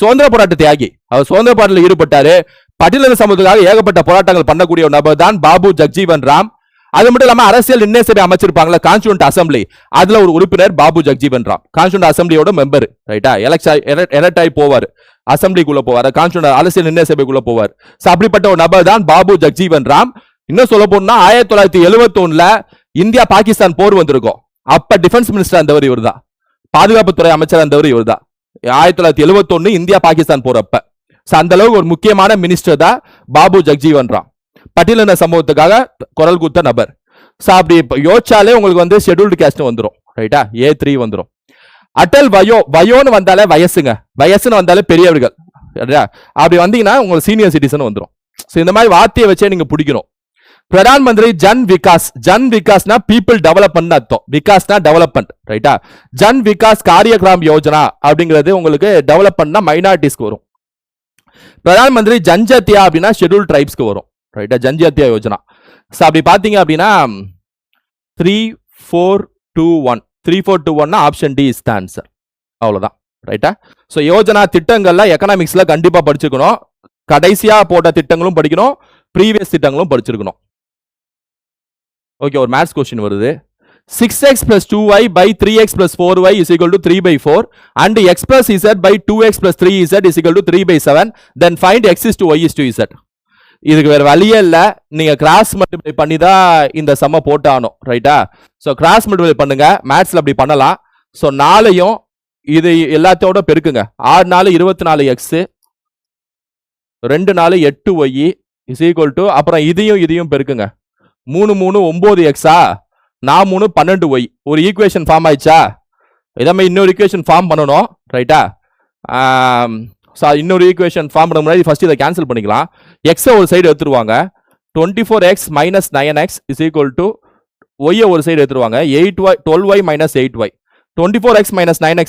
சுதந்திர போராட்ட தியாகி, அவர் சுதந்திர போராட்டத்தில் ஈடுபட்டாரு. பட்டியலின சமூகத்துக்காக ஏகப்பட்ட போராட்டங்கள் பண்ணக்கூடிய ஒரு நபர் தான் பாபு ஜக்ஜீவன் ராம். அது மட்டும் இல்லாம அரசியல் நிர்ணய சபை அமைச்சிருப்பாங்களா கான்ஸ்டிடியூண்ட் அசம்பிளி, அதுல ஒரு உறுப்பினர் பாபு ஜக்ஜீவன் ராம், கான்ஸ்டிடியூண்ட் அசம்பிளியோட மெம்பர். ரைட்டா? எலக்ட் ஆகி போவார், அசம்பிளிக்குள்ள போவார், கான்ஸ்டிடியூண்ட் அரசியல் நிர்ணய சபைக்குள்ள போவார். அப்படிப்பட்ட ஒரு நபர் தான் பாபு ஜக்ஜீவன் ராம். இன்னும் சொல்ல போனா 1971ல இந்தியா பாகிஸ்தான் போர் வந்திருக்கும். அப்ப டிஃபென்ஸ் மினிஸ்டர் அந்தவர் இவர் தான், பாதுகாப்புத்துறை அமைச்சர் அந்தவர் இவர் தான். 1971 இந்தியா பாகிஸ்தான் போர் அப்ப. அந்த அளவுக்கு ஒரு முக்கியமான மினிஸ்டர் தான் பாபு ஜக்ஜீவன் ராம், பட்டியலின சமூகத்துக்காக குரல் கொடுத்த நபர். அப்படி யோசிச்சாலே உங்களுக்கு வந்து ஷெட்யூல்டு காஸ்ட் வந்துடும். ரைட்டா? A3 வந்துடும். அட்டல் வயோன்னு வந்தாலே வயசுங்க, வயசுன்னு வந்தாலே பெரியவர்கள். அப்படி வந்தீங்கன்னா உங்களுக்கு சீனியர் சிட்டிசன் வந்துடும். இந்த மாதிரி வார்த்தையை வச்சே நீங்க பிடிக்கணும். பிரதான் மந்திரி ஜன் விகாஸ், ஜன் விகாஸ்னா பீப்புள் டெவலப்மெண்ட் அர்த்தம், விகாஸ்னா டெவலப்மெண்ட். ரைட்டா? ஜன் விகாஸ் காரியகிராம் யோஜனா அப்படிங்கிறது உங்களுக்கு டெவலப்மெண்ட்னா மைனாரிட்டிஸ்க்கு வரும். பிரதான் மந்திரி ஜன்ஜாத்தியா அப்படின்னா ஷெட்யூல் ட்ரைப்ஸ்க்கு வரும். ரைட்டா? ஜன்ஜாத்தியா யோஜனா. அப்படி பாத்தீங்க அப்படின்னா 3421 3421 option D is the answer. அவ்வளவுதான். ரைட்டா? சோ யோஜனா திட்டங்கள்ல எகனாமிக்ஸ்ல கண்டிப்பா படிச்சுக்கணும். கடைசியா போட்ட திட்டங்களும் படிக்கணும், ப்ரீவியஸ் திட்டங்களும் படிச்சிருக்கணும். ஓகே, ஒரு மேத்ஸ் क्वेश्चन வருது. 6x plus 2y by 3x plus 4y is equal to 3/4 and x plus z by 2x plus 3z is equal to 3/7. Then find x is to y is to z. இதுக்கு வேற வழியே இல்ல, நீங்க cross multiply பண்ணி தான் இந்த சம்ம போட்டானோ. ரைட்டா? சோ கிராஸ் மல்டிப்ளை பண்ணுங்க, மேத்ஸ்ல அப்படி பண்ணலாம். சோ 4யும் இது எல்லாத்தோட பெருக்குங்க. 6 4 24x, 2 4 8y is equal to, அப்புறம் இதையும் பெருக்குங்க. 3 3 9x, 4 3 12y. ஒரு ஈக்குவேஷன் ஃபார்ம் ஆயிடுச்சா? இதமே இன்னொரு ஈக்குவேஷன் ஃபார்ம் பண்ணணும். ரைட்டா? இன்னொரு ஈக்குவேஷன் ஃபார்ம் பண்ண முன்னாடி ஃபர்ஸ்ட் இதை கேன்சல் பண்ணிக்கலாம். x ஒரு சைடு எடுத்துருவாங்க. 24x minus 9x is equal to y ஒரு சைடு எடுத்துருவாங்க. 8y 12y minus 8y. 24x minus 9x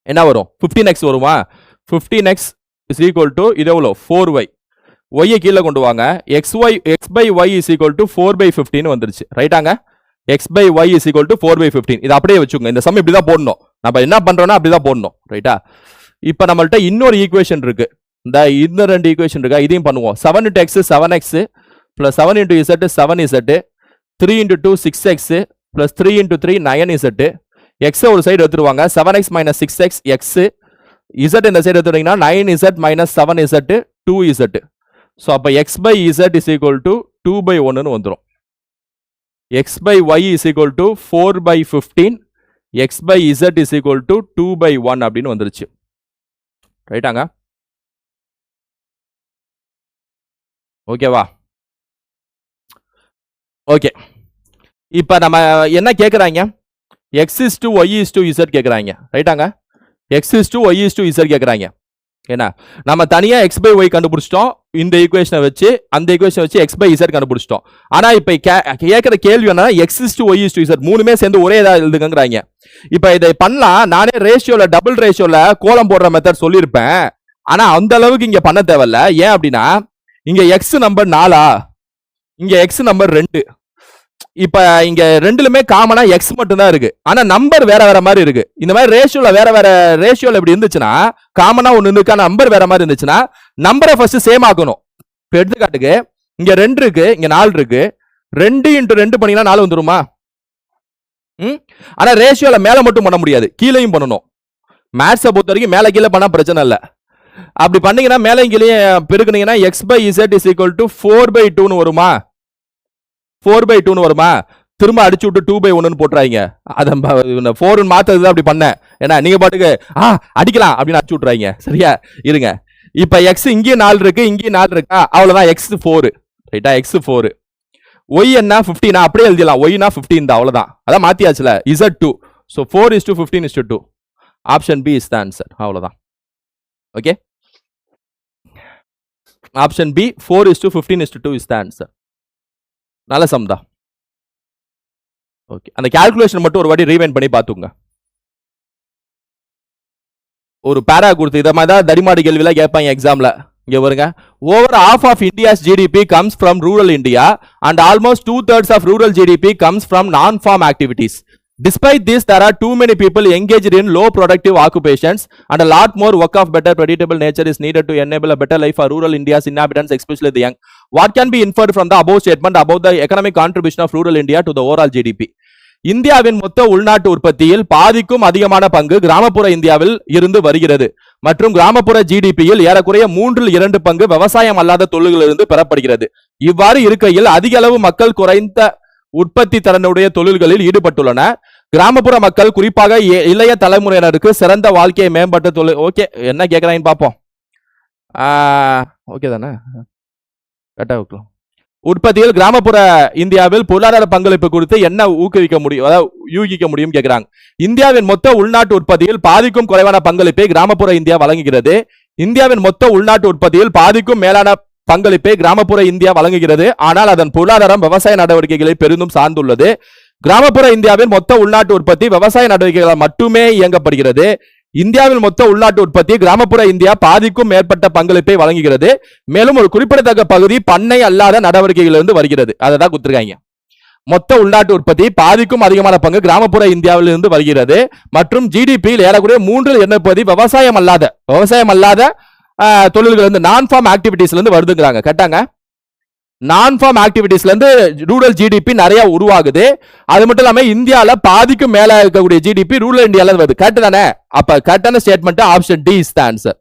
என்ன வரும்? 15x வருமா? 15x is equal to இது எவ்வளோ? 4y. y கீழே கொண்டு வாங்க. x by y is equal to 4/15 வந்துருச்சு. ரைட்டாங்க? x by y is equal to 4/15. இது அப்படியே வச்சுக்கோங்க. இந்த சம் இப்படிதான் போடணும். நம்ம என்ன பண்றோம்னா அப்படிதான் போடணும். ரைட்டா? இப்ப நம்மள்ட்ட இன்னொரு ஈக்குவேஷன் இருக்கு. இந்த 2 ஈக்குவேஷன் இருக்கா, இதையும் பண்ணுவோம். 7 into x 7x plus 7 into z 7z, 3 into 2 6x plus 3 into 3 9z. x ஒரு சைடு எடுத்துருவாங்க. 7x minus 6x x, z இந்த சைடு எடுத்துட்டீங்கன்னா 9z minus 7z 2z. So அப்போ x by z is equal to 2/1 வந்துடும். x by y is equal to 4/15, x by z is equal to 2/1 அப்படின்னு வந்துருச்சு. ரைட்டாங்க? ஓகேவா? Okay, இப்போ நம்ம என்ன கேட்குறாங்க? x is to y is to z கேட்குறாங்க. ரைட்டாங்க? x is to y is to z கேட்குறாங்க. ஏன்னா நம்ம தனியா x by y கண்டுபிடிச்சிட்டோம், இந்த ஈக்குவேஷனை வச்சு, அந்த ஈக்குவேஷனை வச்சு x by z கண்டுபிடிச்சிட்டோம். ஆனா இப்ப கேட்கிற கேள்வி என்ன? x is to y is to z மூணுமே சேர்ந்து ஒரே இதா எழுதுங்கறாங்க. இப்ப இதை பண்ணலாம். நானே ரேஷியோல டபுள் ரேஷியோல கோலம் போடுற மெத்தட் சொல்லியிருப்பேன். ஆனா அந்த அளவுக்கு இங்க பண்ண தேவையில்ல. ஏன் அப்படின்னா இங்க x நம்பர் 4, இங்க x நம்பர் 2. இப்ப இங்க ரெண்டுலுமே காமனா x மட்டும் தான் இருக்கு. ஆனா நம்பர் வேற வேற மாதிரி இருக்கு. இந்த மாதிரி ரேஷியோல வேற வேற ரேஷியோல இப்படி இருந்துச்சுன்னா, காமனா ஒன்னு இருக்கா, நம்பர் வேற மாதிரி இருந்துச்சுன்னா நம்பரை ஃபர்ஸ்ட் சேம் ஆக்கணும். இப்ப எடுத்துக்காட்டுக்கு இங்க 2 இருக்கு, இங்க 4 இருக்கு. 2 into 2 பண்ணீங்கன்னா 4 வந்துருமா? ஆனா ரேஷியோல மேல மட்டும் பண்ண முடியாது, கீழையும் பண்ணணும். மேத்ஸை பொறுத்த வரைக்கும் மேல கீழே பண்ணா பிரச்சனை இல்லை. அப்படி பண்ணீங்கன்னா மேலே கீழே பெருக்குனீங்கன்னா x by z is equal to 4/2 வருமா? 4/2 வருமா? திரும்ப அடிச்சு விட்டு 2/1 போட்டுறாங்க. அதை 4 மாத்தது அப்படி பண்ணேன். ஏன்னா நீங்க பாட்டுக்கு அடிக்கலாம் அப்படின்னு அடிச்சு விட்டுறாங்க. சரியா? இருங்க. இப்ப x இங்கேயும் 4 இருக்கு, இங்கேயும் 4 இருக்கா, அவ்வளவுதான். x 4. ரைட்டா? x 4. ஒய் என்ன 15 அப்படியே எழுதிடலாம், ஒய்னா 15 தான், அவ்வளவுதான். அதான் மாத்தியாச்சுல, Z2. So 4:15:2. Option B is the answer, அவ்வளவுதான். Okay, option B 4:15:2 is the answer. நல்ல சம் தான். ஓகே, அந்த கால்குலேஷன் மட்டும் ஒரு வாட்டி ரீவைண்ட் பண்ணி பாத்துங்க. ஒரு பேரா கொடுத்து இத மாதிரி தான் தடிமாடி கேள்விலாம் கேட்பாங்க எக்ஸாம்ல. இங்க பாருங்க, over half of India's GDP comes from rural India and almost 2/3 of rural GDP comes from non-farm activities. Despite this, there are too many people engaged in low productive occupations and a lot more work of better predictable nature is needed to enable a better life for rural India's inhabitants, especially the young. What can be inferred from the above statement about the economic contribution of rural India to the overall GDP? இந்தியாவின் மொத்த உள்நாட்டு உற்பத்தியில் பாதிக்கும் அதிகமான பங்கு கிராமப்புற இந்தியாவில் இருந்து வருகிறது மற்றும் கிராமப்புற ஜிடிபியில் ஏறக்குறைய 3/2 பங்கு விவசாயம் அல்லாத தொழில்களிலிருந்து பெறப்படுகிறது. இவ்வாறு இருக்கையில் அதிக அளவு மக்கள் குறைந்த உற்பத்தி திறனுடைய தொழில்களில் ஈடுபட்டுள்ளன. கிராமப்புற மக்கள் குறிப்பாக இளைய தலைமுறையினருக்கு சிறந்த வாழ்க்கையை மேம்பட்ட தொழில். ஓகே, என்ன கேட்கறாங்கன்னு பார்ப்போம். ஓகே தானே, கரெக்டா. உற்பத்தியில் கிராமப்புற இந்தியாவில் பொருளாதார பங்களிப்பு குறித்து என்ன ஊக்குவிக்க முடியும், அதாவது யூகிக்க முடியும் கேட்கிறாங்க. இந்தியாவின் மொத்த உள்நாட்டு உற்பத்தியில் பாதிக்கும் குறைவான பங்களிப்பை கிராமப்புற இந்தியா வழங்குகிறது. இந்தியாவின் மொத்த உள்நாட்டு உற்பத்தியில் பாதிக்கும் மேலான பங்களிப்பை கிராமப்புற இந்தியா வழங்குகிறது. ஆனால் அதன் பொருளாதாரம் விவசாய நடவடிக்கைகளை பெரிதும் சார்ந்துள்ளது. கிராமப்புற இந்தியாவின் மொத்த உள்நாட்டு உற்பத்தி விவசாய நடவடிக்கைகளால் மட்டுமே இயங்கப்படுகிறது. இந்தியாவில் மொத்த உள்நாட்டு உற்பத்தி கிராமப்புற இந்தியா பாதிக்கும் மேற்பட்ட பங்களிப்பை வழங்குகிறது. மேலும் ஒரு குறிப்பிடத்தக்க பகுதி பண்ணை அல்லாத நடவடிக்கைகளிலிருந்து வருகிறது. அதை தான் கொடுத்திருக்காங்க. மொத்த உள்நாட்டு உற்பத்தி பாதிக்கும் அதிகமான பங்கு கிராமப்புற இந்தியாவில் இருந்து வருகிறது மற்றும் ஜிடிபியில் ஏறக்குறைய 3/2 விவசாயம் அல்லாத தொழில்கள் இருந்து நான் ஃபார்ம் ஆக்டிவிட்டிஸ்ல இருந்து வருதுங்கிறாங்க. கேட்டாங்க, நான் ஃபார்ம் ஆக்டிவிட்டிஸ்ல இருந்து ரூரல் ஜிடிபி நிறைய உருவாகுது. அது மட்டும் இல்லாம இந்தியால பாதிக்கும் மேல இருக்கக்கூடிய ஜிடிபி ரூரல் இந்தியால வருது. கரெக்ட் தானே? அப்ப கரெக்டான statement option D is the answer.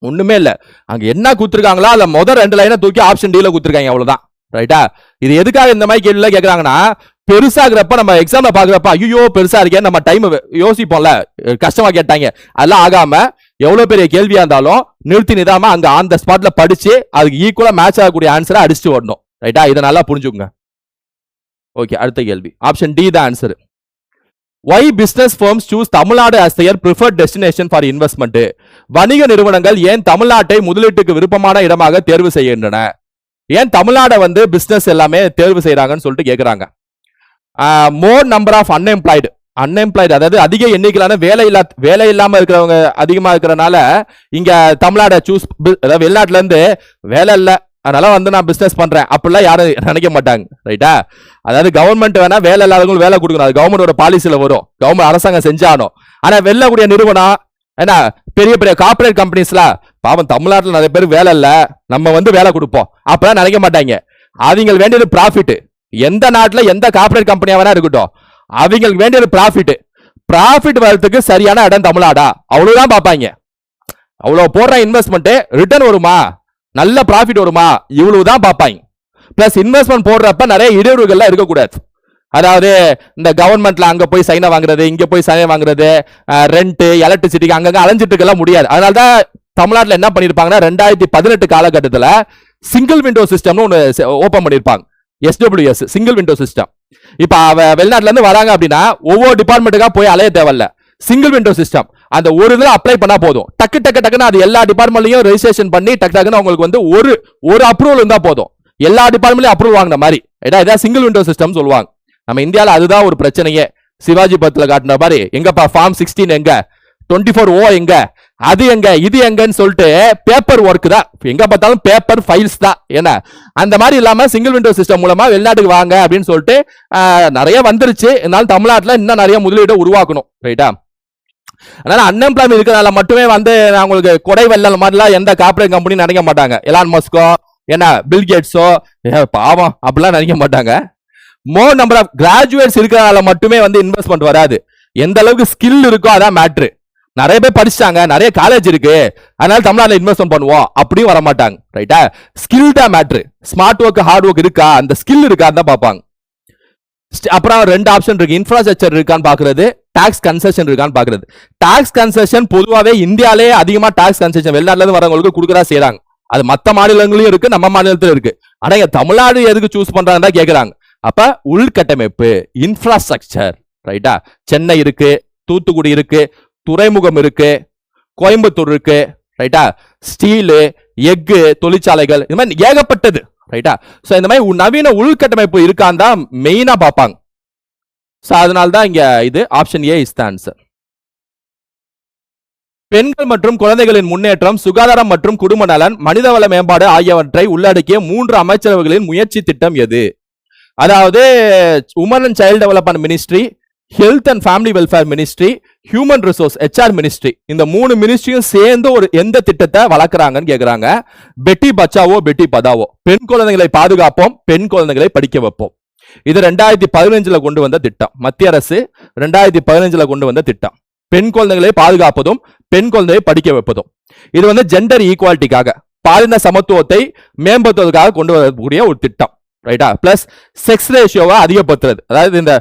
ஒண்ணுமே இல்ல, அங்க என்ன கொடுத்திருக்காங்களோ அதுல முதல் 2 லைனை தூக்கி ஆப்ஷன் டி ல கொடுத்திருக்காங்க, அவ்வளவுதான். ரைட்டா? இது எதுக்காக இந்த மாதிரி கேள்வில கேக்குறாங்கன்னா, பெருசாகிறப்ப நம்ம எக்ஸாம்ல பாக்குறப்ப ஐயோ பெருசா இருக்கே நம்ம டைம் யோசிப்போம்ல, கஷ்டமா கேட்டாங்க, அதெல்லாம் ஆகாம எவ்வளவு பெரிய கேள்வியா இருந்தாலும் நிறுத்தி நிதாம அங்க ஆன் த ஸ்பாட்ல படிச்சு அதுக்கு ஈக்குவலா மேட்ச் ஆகக்கூடிய ஆன்சரை அடிச்சுட்டு வரணும். ரைட்டா? இதை நல்லா புரிஞ்சுக்கோங்க. ஓகே, அடுத்த கேள்வி ஆப்ஷன் டி தான் answer. Why business firms choose Tamil Nadu as their preferred destination for investment? வணிக நிறுவனங்கள் ஏன் தமிழ்நாட்டை முதலீட்டுக்கு விருப்பமான இடமாக தேர்வு செய்கின்றன? ஏன் தமிழ்நாடை வந்து பிசினஸ் எல்லாமே தேர்வு செய்யறாங்கன்னு சொல்லிட்டு கேக்குறாங்க. மோர் நம்பர் ஆஃப் அன்எம்ப்ளாய்டு, அதாவது அதிக எண்ணிக்கையிலான வேலை இல்லாம இருக்கிறவங்க அதிகமா இருக்கிறனால இங்க தமிழ்நாடு சூஸ், அதாவது வெளிநாட்டுல இருந்து வேலை இல்ல அதனால வந்து நான் பிசினஸ் பண்றேன் அப்படிலாம் யாரும் நினைக்க மாட்டாங்க. ரைட்டா? அதாவது கவர்மெண்ட் வேணா வேலை இல்லாதவங்களுக்கு வேலை கொடுக்கணும், அது கவர்மெண்டோட பாலிசியில வரும், கவர்மெண்ட் அரசாங்கம் செஞ்சானோ. ஆனா வெள்ளக்கூடிய நிறுவனம் என்ன பெரிய பெரிய கார்பரேட் கம்பெனிஸ்ல பாவம் தமிழ்நாட்டில் நிறைய பேர் வேலை இல்ல நம்ம வந்து வேலை கொடுப்போம் அப்பதான் நினைக்க மாட்டாங்க. அவங்க வேண்டியது ப்ராஃபிட். எந்த நாட்டுல எந்த கார்பரேட் கம்பெனியா வேணா இருக்கட்டும், அவங்களுக்கு வேண்டியது ப்ராஃபிட் வரதுக்கு சரியான இடம் தமிழ்நாடா, அவ்வளவுதான் பார்ப்பாங்க. அவ்வளவு போடுற இன்வெஸ்ட்மெண்ட் ரிட்டர்ன் வருமா, நல்ல ப்ராஃபிட் வருமா, இவ்வளவுதான் பார்ப்பாங்க. பிளஸ் இன்வெஸ்ட்மெண்ட் போடுறப்ப நிறைய இடையூறுகள்லாம் இருக்கக்கூடாது. அதாவது இந்த கவர்மெண்ட்ல அங்க போய் சைனை வாங்குறது, இங்க போய் சைனை வாங்குறது, ரெண்ட், எலக்ட்ரிசிட்டிக்கு அங்கங்க அலைஞ்சிட்டு இருக்கலாம் முடியாது. அதனாலதான் தமிழ்நாட்டில் என்ன பண்ணிருப்பாங்கன்னா 2018 காலகட்டத்தில் சிங்கிள் விண்டோ சிஸ்டம்னு ஒன்று ஓபன் பண்ணிருப்பாங்க. SWS single window system. இப்ப வெளிநாட்டுல இருந்து வராங்க அப்படின்னா ஒவ்வொரு டிபார்ட்மெண்ட்டுக்கா போய் அலைய தேவையில்ல, சிங்கிள் விண்டோ சிஸ்டம். அந்த ஒரு இதுல அப்ளை பண்ணா போதும், டக்குன்னு அது எல்லா டிபார்ட்மெண்ட்லயும் ரெஜிஸ்ட்ரேஷன் பண்ணி டக்குன்னு உங்களுக்கு வந்து ஒரு அப்ரூவல் இருந்தா போதும், எல்லா டிபார்ட்மெண்ட்லயும் அப்ரூவல் வாங்கின மாதிரி. இதான் சிங்கிள் விண்டோ சிஸ்டம் சொல்லுவாங்க. நம்ம இந்தியாவில் அதுதான் ஒரு பிரச்சனையே. சிவாஜி படத்துல காட்டின மாதிரி எங்கப்பா ஃபார்ம் 16 எங்க, 24O எங்க, அது எங்க, இது எங்கன்னு சொல்லிட்டு பேப்பர் ஒர்க் தான், எங்க பார்த்தாலும் பேப்பர் ஃபைல்ஸ் தான். ஏன்னா அந்த மாதிரி இல்லாம சிங்கிள் விண்டோ சிஸ்டம் மூலமா வெளிநாட்டுக்கு வாங்க அப்படின்னு சொல்லிட்டு நிறைய வந்துருச்சு. இருந்தாலும் தமிழ்நாட்டில் இன்னும் நிறைய முதலீடு உருவாக்கணும். ரைட்டா? அதனால அன்எம்ப்ளாய்மெண்ட் இருக்கிறனால மட்டுமே வந்து அவங்களுக்கு கொடை வெள்ளல் மாதிரிலாம் எந்த கார்பரேட் கம்பெனி நினைக்க மாட்டாங்க. எலான் மஸ்கோ என்ன பில்கேட்ஸோ பாவம் அப்படிலாம் நினைக்க மாட்டாங்க. மோர் நம்பர் ஆஃப் கிராஜுவேட்ஸ் இருக்கிறனால மட்டுமே வந்து இன்வெஸ்ட்மெண்ட் வராது. எந்த அளவுக்கு ஸ்கில் இருக்கோ அதான் மேட்ரு. நிறைய பேர் படிச்சாங்க, நிறைய காலேஜ் இருக்கு, அதனால தமிழ்நாட்டில் இன்வெஸ்ட்மெண்ட் பண்ணுவோம் அப்படியும் வர மாட்டாங்க. ரைட்டா? ஸ்கில் தான் matter. Smart work, hard work இருக்கா, அந்த ஸ்கில் இருக்கான்னு தான் பார்ப்பாங்க. அப்புறம் 2 ஆப்ஷன் இருக்கு, இன்ஃப்ராஸ்ட்ரக்சர் இருக்கான்னு பாக்குறது, டாக்ஸ் கன்செஷன் இருக்கான்னு பாக்குறது. டாக்ஸ் கன்செஷன் பொதுவாகவே இந்தியாலே அதிகமா டாக்ஸ் கன்செஷன் வெளிநாட்டுல இருந்து வரவங்களுக்கு கொடுக்கறா செய்யறாங்க. அது மத்த மாநிலங்களையும் இருக்கு, நம்ம மாநிலத்திலும் இருக்கு. ஆனா இங்க தமிழ்நாடு எதுக்கு சூஸ் பண்றாங்க கேக்குறாங்க. அப்ப உள்கட்டமைப்பு இன்ஃப்ராஸ்ட்ரக்சர், ரைட்டா? சென்னை இருக்கு, தூத்துக்குடி இருக்கு, துறைமுகம் இருக்கு, கோயம்புத்தூர் இருக்கு, ரைட்டா? ஸ்டீலு, எஃகு தொழிற்சாலைகள், இந்த மாதிரி ஏகப்பட்டது, ரைட்டா? சோ இந்த மாதிரி நவீன உள்கட்டமைப்பு இருக்கான்னு தான் மெயினா பார்ப்பாங்க. சோ அதனால தான் இங்க இது option A is the answer. பெண்கள் மற்றும் குழந்தைகளின் முன்னேற்றம், சுகாதாரம் மற்றும் குடும்ப நலன், மனிதவள மேம்பாடு ஆகியவற்றை உள்ளடக்கிய 3 அமைச்சரவைகளின் முயற்சி திட்டம் எது? அதாவது woman and child development ministry, health and family welfare ministry, human resource HR ministry, இந்த 3 மினிஸ்ட்ரியும் சேர்ந்து ஒரு எந்த திட்டத்தை வளர்க்குறாங்கன்னு கேக்குறாங்க. பெட்டி பச்சாவோ பெட்டி பதாவோ, பெண் குழந்தைகளை பாதுகாப்போம், பெண் குழந்தைகளை படிக்க வைப்போம். இது 2015 கொண்டு வந்த திட்டம். மத்திய அரசு 2015 கொண்டு வந்த திட்டம். பெண் குழந்தைகளை பாதுகாப்பதும் பெண் குழந்தையை படிக்க வைப்பதும். இது வந்து ஜெண்டர் ஈக்குவாலிட்டிக்காக, பாலின சமத்துவத்தை மேம்படுத்துவதற்காக கொண்டு வரக்கூடிய ஒரு திட்டம், ரைட்டா? பிளஸ் செக்ஸ் ரேஷியோவை அதிகப்படுத்துறது, அதாவது இந்த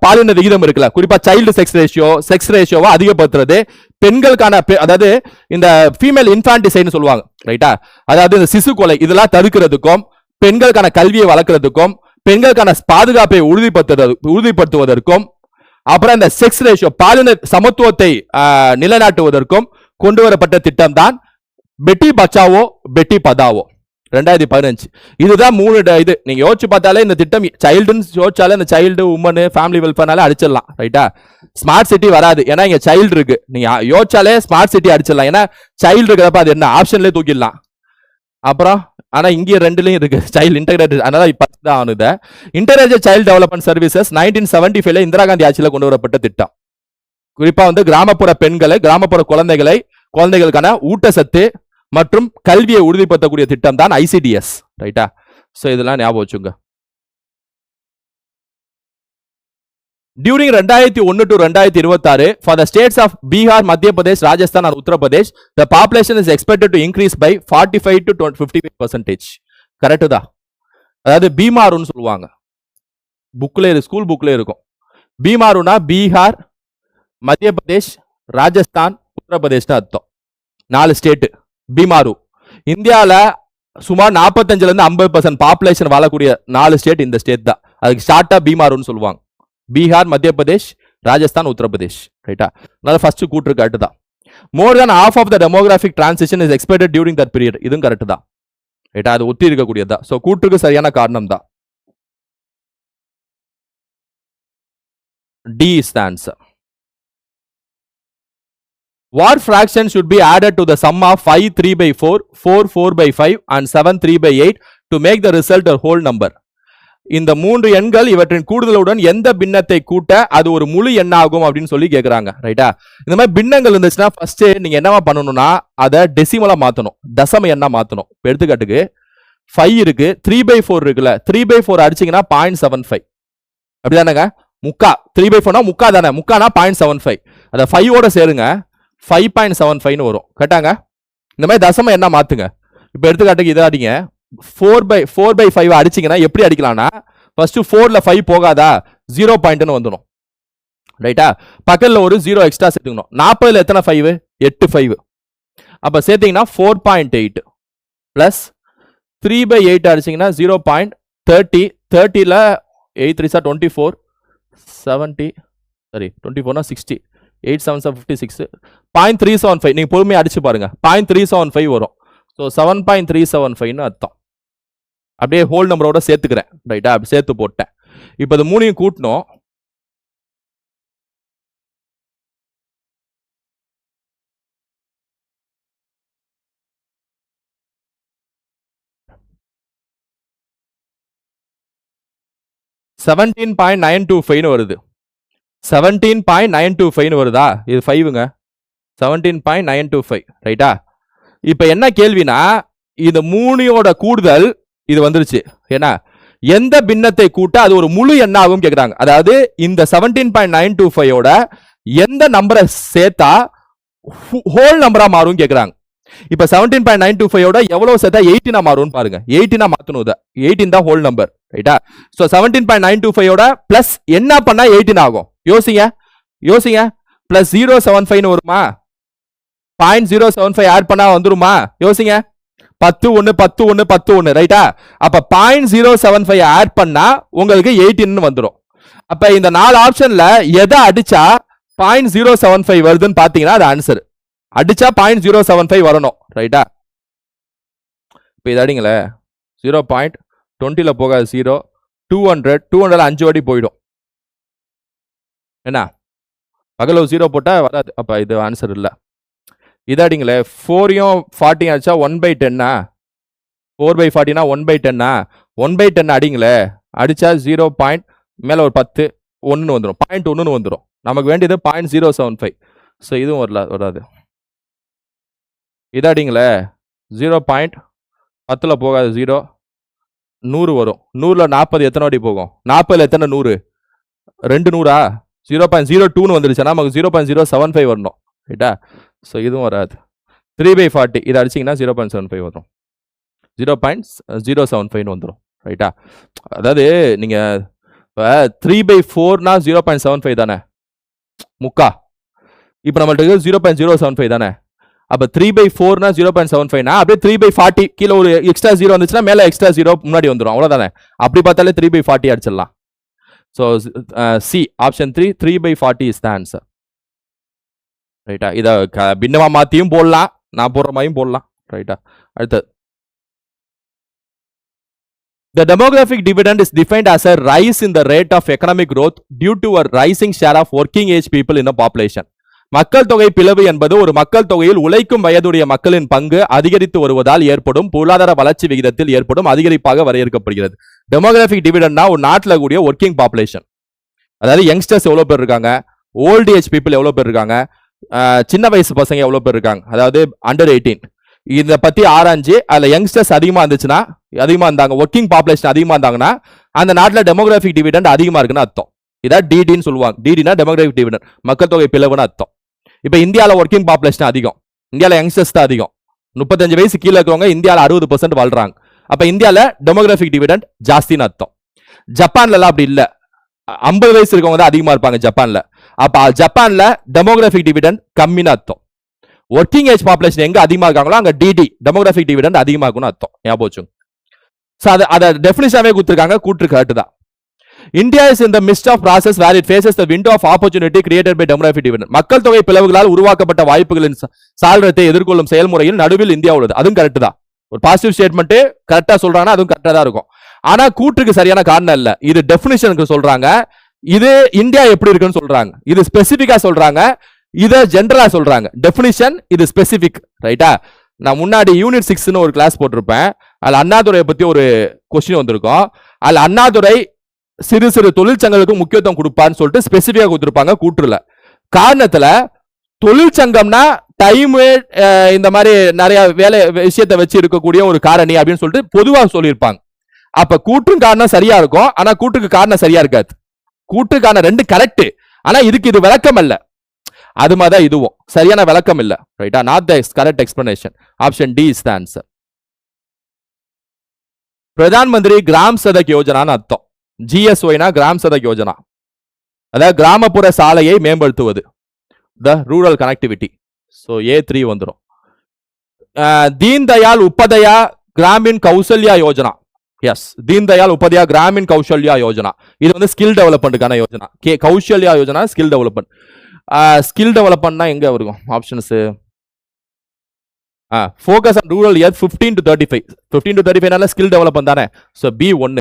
பாலின விகிதம் இருக்குல்ல, குறிப்பா சைல்டு செக்ஸ் ரேஷியோவை அதிகப்படுத்துறது, பெண்களுக்கான அதாவது இந்த ஃபீமேல் இன்ஃபான்டிசைட்னு சொல்லுவாங்க, ரைட்டா? அதாவது இந்த சிசு கொலை இதெல்லாம் தடுக்கிறதுக்கும், பெண்களுக்கான கல்வியை வளர்க்கறதுக்கும், பெண்களுக்கான பாதுகாப்பை உறுதிப்படுத்துவதற்கும், அப்புறம் இந்த செக்ஸ் ரேஷியோ பாலின சமத்துவத்தை நிலைநாட்டுவதற்கும் கொண்டு வரப்பட்ட திட்டம் தான் பெட்டி பச்சாவோ பெட்டி பதாவோ 2015. இதுதான் 3 இது. நீங்க யோசிச்சு பார்த்தாலே இந்த திட்டம் சைல்டுன்னு யோசிச்சாலே இந்த சைல்டு உமன் ஃபேமிலி வெல்ஃபேர்னால அடிச்சிடலாம், ரைட்டா? ஸ்மார்ட் சிட்டி வராது, ஏன்னா இங்க சைல்டு இருக்கு. நீங்க யோசிச்சாலே ஸ்மார்ட் சிட்டி அடிச்சிடலாம், ஏன்னா சைல்டு இருக்கிறப்ப அது என்ன ஆப்ஷன்லேயே தூக்கிடலாம். அப்புறம் ஆனா இங்க ரெண்டுலயும் இருக்கு சைல்டு இன்டகிரேட்டட், அதனால இப்ப தான் ஆனது. Integrated child development services 1975 Indira Gandhi ஆட்சியில் கொண்டு வரப்பட்ட திட்டம். குறிப்பா வந்து கிராமப்புற பெண்களை, கிராமப்புற குழந்தைகளுக்கான ஊட்டச்சத்து மற்றும் கல்வியை உறுதிப்படுத்தக்கூடிய திட்டம் தான் ICDS, ரைட்டா? சோ இதெல்லாம் ஞாபகம் வச்சுங்க. During 2001 to 2026, for the states of Bihar, Madhya Pradesh, Rajasthan and Uttar Pradesh, the population is expected to increase by 45 to 55%. Correct தான். அதாவது பீமாருன்னு சொல்லுவாங்க, ஸ்கூல் புக்ல இருக்கும். பீமாருனா பீகார், மத்திய பிரதேஷ், ராஜஸ்தான், உத்தரப்பிரதேஷ் அர்த்தம். 4 ஸ்டேட் பீமாரு. இந்தியாவில் சுமார் 45 இருந்து 50% பாப்புலேஷன் வாழக்கூடிய 4 ஸ்டேட் இந்த ஸ்டேட் தான். அதுக்கு ஷார்ட்டா பீமாருன்னு சொல்லுவாங்க. பீகார், மத்திய பிரதேஷ், ராஜஸ்தான், உத்தரப்பிரதேஷ், ரைட்டா? அதனால ஃபர்ஸ்ட் கூற்று கரெக்ட் தான். மோர் தென் half of the demographic transition is expected during that period. இதுவும் கரெக்ட் தான், ரைட்டா? அது ஒத்தி இருக்கக்கூடியது தான். சோ கூற்றுக்கு சரியான காரணம் தான். D is the answer. What fraction should be added to the sum of 5 3/4, 4 4/5 and 7 3/8 to make the result a whole number? இந்த 3 எண்கள் இவற்றின் கூடுதலுடன் எந்த பின்னத்தை கூட்ட அது ஒரு முழு எண்ணாகும் அப்படின்னு சொல்லி கேக்குறாங்க, ரைட்டா? இந்த மாதிரி பின்னங்கள் இருந்துச்சுன்னா ஃபர்ஸ்ட் நீங்க என்னவா பண்ணணும்னா அதை டெசிமலா மாத்தணும், தசம எண்ணா மாத்தணும். எடுத்துக்காட்டுக்கு 5 இருக்கு, 3/4 இருக்குல்ல, 3/4 அடிச்சீங்கன்னா 0.75, அப்படிதானங்க? முக்கா 3/4 முக்கா தானே, முக்கானா 0.75, அதை 5 ஓட சேருங்க, 5.75 வரும், கரெக்டாங்க? இந்த மாதிரி தசம எண்ணா மாத்துங்க. இப்ப எடுத்துக்காட்டுக்கு இதை அடிங்க, 4/5 அடிச்சீங்கன்னா எப்படி அடிக்கலாம்னா, ஃபர்ஸ்ட் 4ல 5 போகாதா, 0 வந்துடும், ரைட்டா? பக்கத்துல ஒரு 0 எக்ஸ்ட்ரா சேர்த்துக்கணும். 40ல எத்தனை 5? 8 5. அப்ப சேர்த்தீங்கன்னா 4.8 பிளஸ் 3/8 அடிச்சீங்கன்னா 0.30. 30ல 8 3 24, 70 சரி 24னா 60, 8 7 56, 0.375. நீங்க பொறுமையா அடிச்சு பாருங்க, 0.375 வரும். ஸோ 7.375 அர்த்தம். அப்படியே ஹோல் நம்பரோட சேர்த்துக்கிறேன், ரைட்டா? அப்படி சேர்த்து போட்டேன். இப்போ இது 3 கூட்டணும். $17.925 வருது. 17.925 வருதா? இது 5ங்க. 17.925, ரைட்டா? இப்ப என்ன கேள்வினா, இந்த 3யோட கூடுதல் இது வந்துருச்சு. ஏன்னா எந்த பின்னத்தை கூட்ட அது ஒரு முழு எண்ணாகும் கேக்குறாங்க. அதாவது இந்த 17.925 எந்த நம்பரை சேர்த்தா ஹோல் நம்பரா மாறும் கேக்குறாங்க. இப்ப 17.925 எவ்வளவு சேர்த்தா 18 மாறும் பாருங்க. 18 மாத்தணும், 18 தான் ஹோல் நம்பர், ரைட்டா? சோ 17.925 பிளஸ் என்ன பண்ணா 18 ஆகும்? யோசிங்க. பிளஸ் 0.75 வருமா? 0.075 ஆட் பண்ணா வந்துருமா? யோசிங்க. 10 1 10 1 10 1 ரைட்டா? அப்ப 0.075 ஆட் பண்ணா உங்களுக்கு 18 வந்துரும். அப்ப இந்த 4 ஆப்ஷன்ல எதை அடிச்சா 0.075 வருதுன்னு பாத்தீங்கன்னா அது ஆன்சர். அடிச்சா 0.075 வரணும் ரைட்டா? இப்ப இது அடிங்களே 0.20ல போகாது 0 200 200 5 வாட்டி போயிடும். என்ன பகல 0 போட்டா வராது. அப்ப இது ஆன்சர் இல்ல. இது அடிங்களே 4யும் 40 ஆச்சா 1/10 4/40 1/10 1/10 அடிங்களே அடிச்சா 0. மேல ஒரு 10 1 வந்துடும் 0.1 வந்துடும். நமக்கு வேண்டியது 0.075. ஸோ இதுவும் வராது. இது அடிங்களே 0.10ல போகாது 0 100 வரும். 100ல 40 எத்தனை வாட்டி போகும்? 40ல எத்தனை 100? 2 100ஆ? 0.02 வந்துருச்சுன்னா நமக்கு 0.075 வரணும் ரைட்டா? ஸோ இதுவும் வராது. 3/40 இதை அடிச்சிங்கன்னா 0.75 வரும். 0.075 வந்துடும் ரைட்டா? அதாவது நீங்க 3/4னா 0.75 தானே முக்கா. இப்போ நம்மள்ட்ட 0.075 தானே. அப்ப 3/4னா 0.75னா அப்படியே 3/40 கீழே ஒரு எக்ஸ்ட்ரா 0 வந்துச்சுன்னா மேல எக்ஸ்ட்ரா 0 முன்னாடி வந்துடும் அவ்வளவுதானே. அப்படி பார்த்தாலே 3/40 அடிச்சிடலாம். So C option 3 3/40 is the answer ரைட்டா? இதை பின்னமா மாத்தியும் போடலாம், நான் போடுற மாதிரியும் போடலாம் ரைட்டா? அடுத்தது the demographic dividend is defined as a rise in the rate of economic growth due to a rising share of working age people in a population. மக்கள் தொகை பிளவு என்பது ஒரு மக்கள் தொகையில் உழைக்கும் வயதுடைய மக்களின் பங்கு அதிகரித்து வருவதால் ஏற்படும் பொருளாதார வளர்ச்சி விகிதத்தில் ஏற்படும் அதிகரிப்பாக வரையறுக்கப்படுகிறது. டெமோகிராபிக் டிவிடெண்ட்னா ஒரு நாட்டில் கூடிய ஒர்க்கிங் பாப்புலேஷன், அதாவது யங்ஸ்டர்ஸ் எவ்வளவு பேர் இருக்காங்க, ஓல்டு ஏஜ் பீப்புள் எவ்வளவு பேர் இருக்காங்க, சின்ன வயசு பசங்க எவ்வளவு பேர் இருக்காங்க, அதாவது அண்டர் 18 இதை பத்தி ஆராய்ஞ்சு அதுல யங்ஸ்டர்ஸ் அதிகமா இருந்துச்சுன்னா, அதிகமா இருந்தாங்க, ஒர்க்கிங் பாப்புலேஷன் அதிகமா இருந்தாங்கன்னா அந்த நாட்டில் டெமோகிராபிக் டிவிடெண்ட் அதிகமா இருக்குன்னு அர்த்தம். இதான் டிடின்னு சொல்லுவாங்க. டிடினா டெமோகிராபிக் டிவிடெண்ட், மக்கள் தொகை பிளவுன்னு அர்த்தம். இப்ப இந்தியாவில் ஒர்க்கிங் பாப்புலேஷன் அதிகம், இந்தியாவில் யங்ஸ்டர்ஸ் தான் அதிகம். 35 வயசு கீழே இருக்கவங்க இந்தியாவில் 60% வாழ்றாங்க. அப்ப இந்தியாவில் டெமோகிராபிக் டிவிடெண்ட் ஜாஸ்தின்னு அர்த்தம். ஜப்பான்ல எல்லாம் அப்படி இல்ல, 50 வயசு இருக்கவங்க தான் அதிகமா இருப்பாங்க ஜப்பான்ல. அப்ப ஜப்பான்ல டெமோகிராபிக் டிவிடெண்ட் கம்மின்னு அர்த்தம். ஒர்க்கிங் ஏஜ் பாப்புலேஷன் எங்க அதிகமா இருக்காங்களோ அங்க டிடி டெமோகிராபிக் டிவிடெண்ட் அதிகமா இருக்கும்னு அர்த்தம். ஞாபகம் வச்சுங்க. அதை டெஃபினிஷனாவே கொடுத்திருக்காங்க, கூற்று கரெக்ட் தான். India is in the midst of process where it faces the window of opportunity created by demographic dividend. மக்கள் தொகை பிளவுகளால் உருவாக்கப்பட்ட வாய்ப்புகளின் சாளரத்தை எதிர்கொள்ளும் செயல்முறையில் நடுவில் இந்தியா உள்ளது. அதுவும் கரெக்ட் தான். ஒரு பாசிட்டிவ் ஸ்டேட்மெண்ட் கரெக்டா சொல்றாங்கன்னா அதுவும் கரெக்டா தான் இருக்கும். ஆனா கூற்றுக்கு சரியான காரணம் இல்ல. இது டெஃபினிஷனுக்கு சொல்றாங்க, இது இந்தியா எப்படி இருக்குன்னு சொல்றாங்க, இது ஸ்பெசிபிக்கா சொல்றாங்க, இத ஜெனரலா சொல்றாங்க. டெஃபினிஷன் இது ஸ்பெசிபிக் ரைட்டா? நான் முன்னாடி யூனிட் 6ன்னு ஒரு கிளாஸ் போட்டிருப்பேன். அதுல அண்ணாதுரையை பத்தி ஒரு கொஸ்டின் வந்திருக்கும். அதுல அண்ணாதுரை சிறு சிறு தொழிற்சங்கங்களுக்கு முக்கியத்துவம் கொடுப்பான்னு சொல்லிட்டு ஸ்பெசிபிக்கா கொடுத்திருப்பாங்க கூற்றுல. காரணத்துல தொழிற்சங்கம்னா டைம் இந்த மாதிரி நிறைய வேலை விஷயத்தை வச்சு இருக்கக்கூடிய ஒரு காரணி அப்படின்னு சொல்லிட்டு பொதுவாக சொல்லியிருப்பாங்க. அப்ப கூற்றும் காரணம் சரியா இருக்கும், ஆனா கூட்டுக்கு காரணம் சரியா இருக்காது. கூட்டுக்கான ரெண்டு கரெக்ட், ஆனா இதுக்கு இது விளக்கம் அல்ல. அது மாதிரிதான் இதுவும் சரியான விளக்கம் இல்ல ரைட்டா? Not the correct explanation. Option D is the answer. Pradhan Mantri Gram Sadak யோஜனான்னு அர்த்தம். ஜிஎஸ்ஒய்னா கிராம் சதக் யோஜனா, அதாவது கிராமப்புற சாலையை மேம்படுத்துவது, த ரூரல் கனெக்டிவிட்டி. ஸோ A3 வந்துடும். தீன் தயாள் உபாத்யாயா கிராமின் கௌசல்யா யோஜனா. எஸ், தீன் தயாள் உபாத்யாயா கிராமின் கௌசல்யா யோஜனா. இது வந்து ஸ்கில் டெவலப்மெண்ட்டுக்கான Yojana. Kaushalya Yojana skill development. Skill டெவலப்மெண்ட்னா எங்க வரும் options? Focus on rural youth 15 to 35. 15 to 35 skill development தானே. ஸோ B1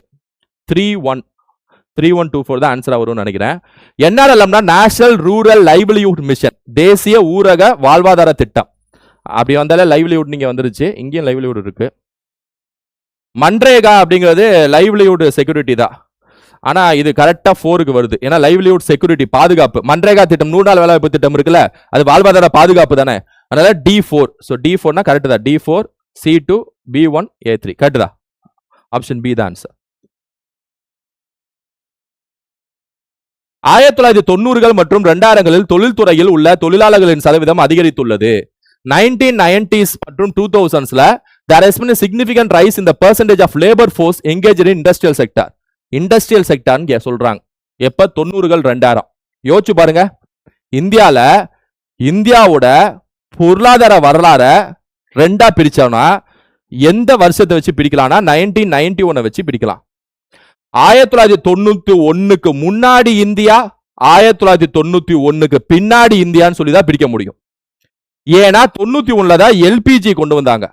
3124 தான் ஆன்சரா வரும்னு நினைக்கிறேன். NRLMனா நேஷனல் ரூரல் லைவ்லிஹுட் மிஷன், தேசிய ஊரக வாழ்வாதார திட்டம். அப்படி வந்தாலே லைவ்லிஹுட் நீங்க வந்துருச்சு, இங்கேயும் லைவ்லிஹுட் இருக்கு. மன்ரேகா அப்படிங்கிறது லைவ்லிஹுட் செக்யூரிட்டி தான், ஆனா இது கரெக்டா 4க்கு வருது. ஏன்னா லைவ்லிஹுட் செக்யூரிட்டி பாதுகாப்பு. மன்ரேகா திட்டம் 100 நாள் வேலைவாய்ப்பு திட்டம் இருக்குல்ல, அது வாழ்வாதார பாதுகாப்பு தானே. அதனால D4. ஸோ D4னா கரெக்ட் தான். D4 C2 B1 A3 correct தான். ஆப்ஷன் பி தான் ஆன்சர். 1990கள் மற்றும் 2000களில் தொழில்துறையில் உள்ள தொழிலாளர்களின் சதவீதம் அதிகரித்துள்ளது. 1990s மற்றும் 2000sல there has been a significant rise in the percentage of labor force engaged in industrial sector. Industrial செக்டார்னு சொல்றாங்க. எப்ப? 90கள் 2000. யோசிச்சு பாருங்க, இந்தியாவோட பொருளாதார வரலாற ரெண்டா பிரிச்சோம்னா எந்த வருஷத்தை வச்சு பிரிக்கலாம்னா 1991 வச்சு பிரிக்கலாம். 1991க்கு முன்னாடி இந்தியா, 1991க்கு பின்னாடி இந்தியான்னு சொல்லி தான் பிரிக்க முடியும். ஏன்னா 91ல தான் எல்பிஜி கொண்டு வந்தாங்க.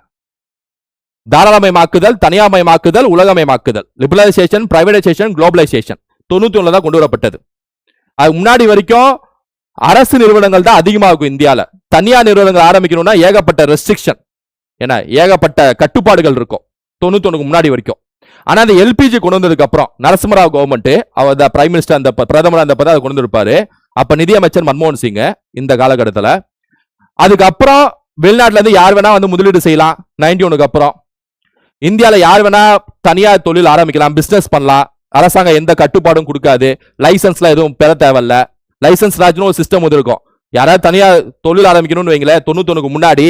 தாராளமயமாக்குதல், தனியார்மயமாக்குதல், உலகமயமாக்குதல், லிபரலைசேஷன், பிரைவேடைசேஷன், குளோபலைசேஷன் 91ல தான் கொண்டு வரப்பட்டது. அது முன்னாடி வரைக்கும் அரசு நிறுவனங்கள் தான் அதிகமா இருக்கும் இந்தியால. தனியார் நிறுவனங்கள் ஆரம்பிக்கணும்னா ஏகப்பட்ட ரெஸ்ட்ரிக்ஷன், ஏன்னா ஏகப்பட்ட கட்டுப்பாடுகள் இருக்கும் 91க்கு முன்னாடி வரைக்கும். ஆனா அந்த எல்பிஜி கொண்டு வந்ததுக்கு அப்புறம் நரசிம்மராவ் கவர்மெண்ட், அவர் பிரைம் மினிஸ்டர், அந்த பிரதமர் அந்த அதை கொண்டு வந்திருப்பாரு. அப்ப நிதியமைச்சர் மன்மோகன் சிங் இந்த காலகட்டத்தில். அதுக்கப்புறம் வெளிநாட்டுல இருந்து யார் வேணா வந்து முதலீடு செய்யலாம். 91க்கு அப்புறம் இந்தியால யார் வேணா தனியார் தொழில் ஆரம்பிக்கலாம், பிசினஸ் பண்ணலாம். அரசாங்கம் எந்த கட்டுப்பாடும் கொடுக்காது. லைசன்ஸ்ல எதுவும் பெற தேவையில்ல. லைசன்ஸ் ராஜ்னு ஒரு சிஸ்டம் வந்து இருக்கும். யாராவது தனியார் தொழில் ஆரம்பிக்கணும்னு வைங்களேன், 91க்கு முன்னாடி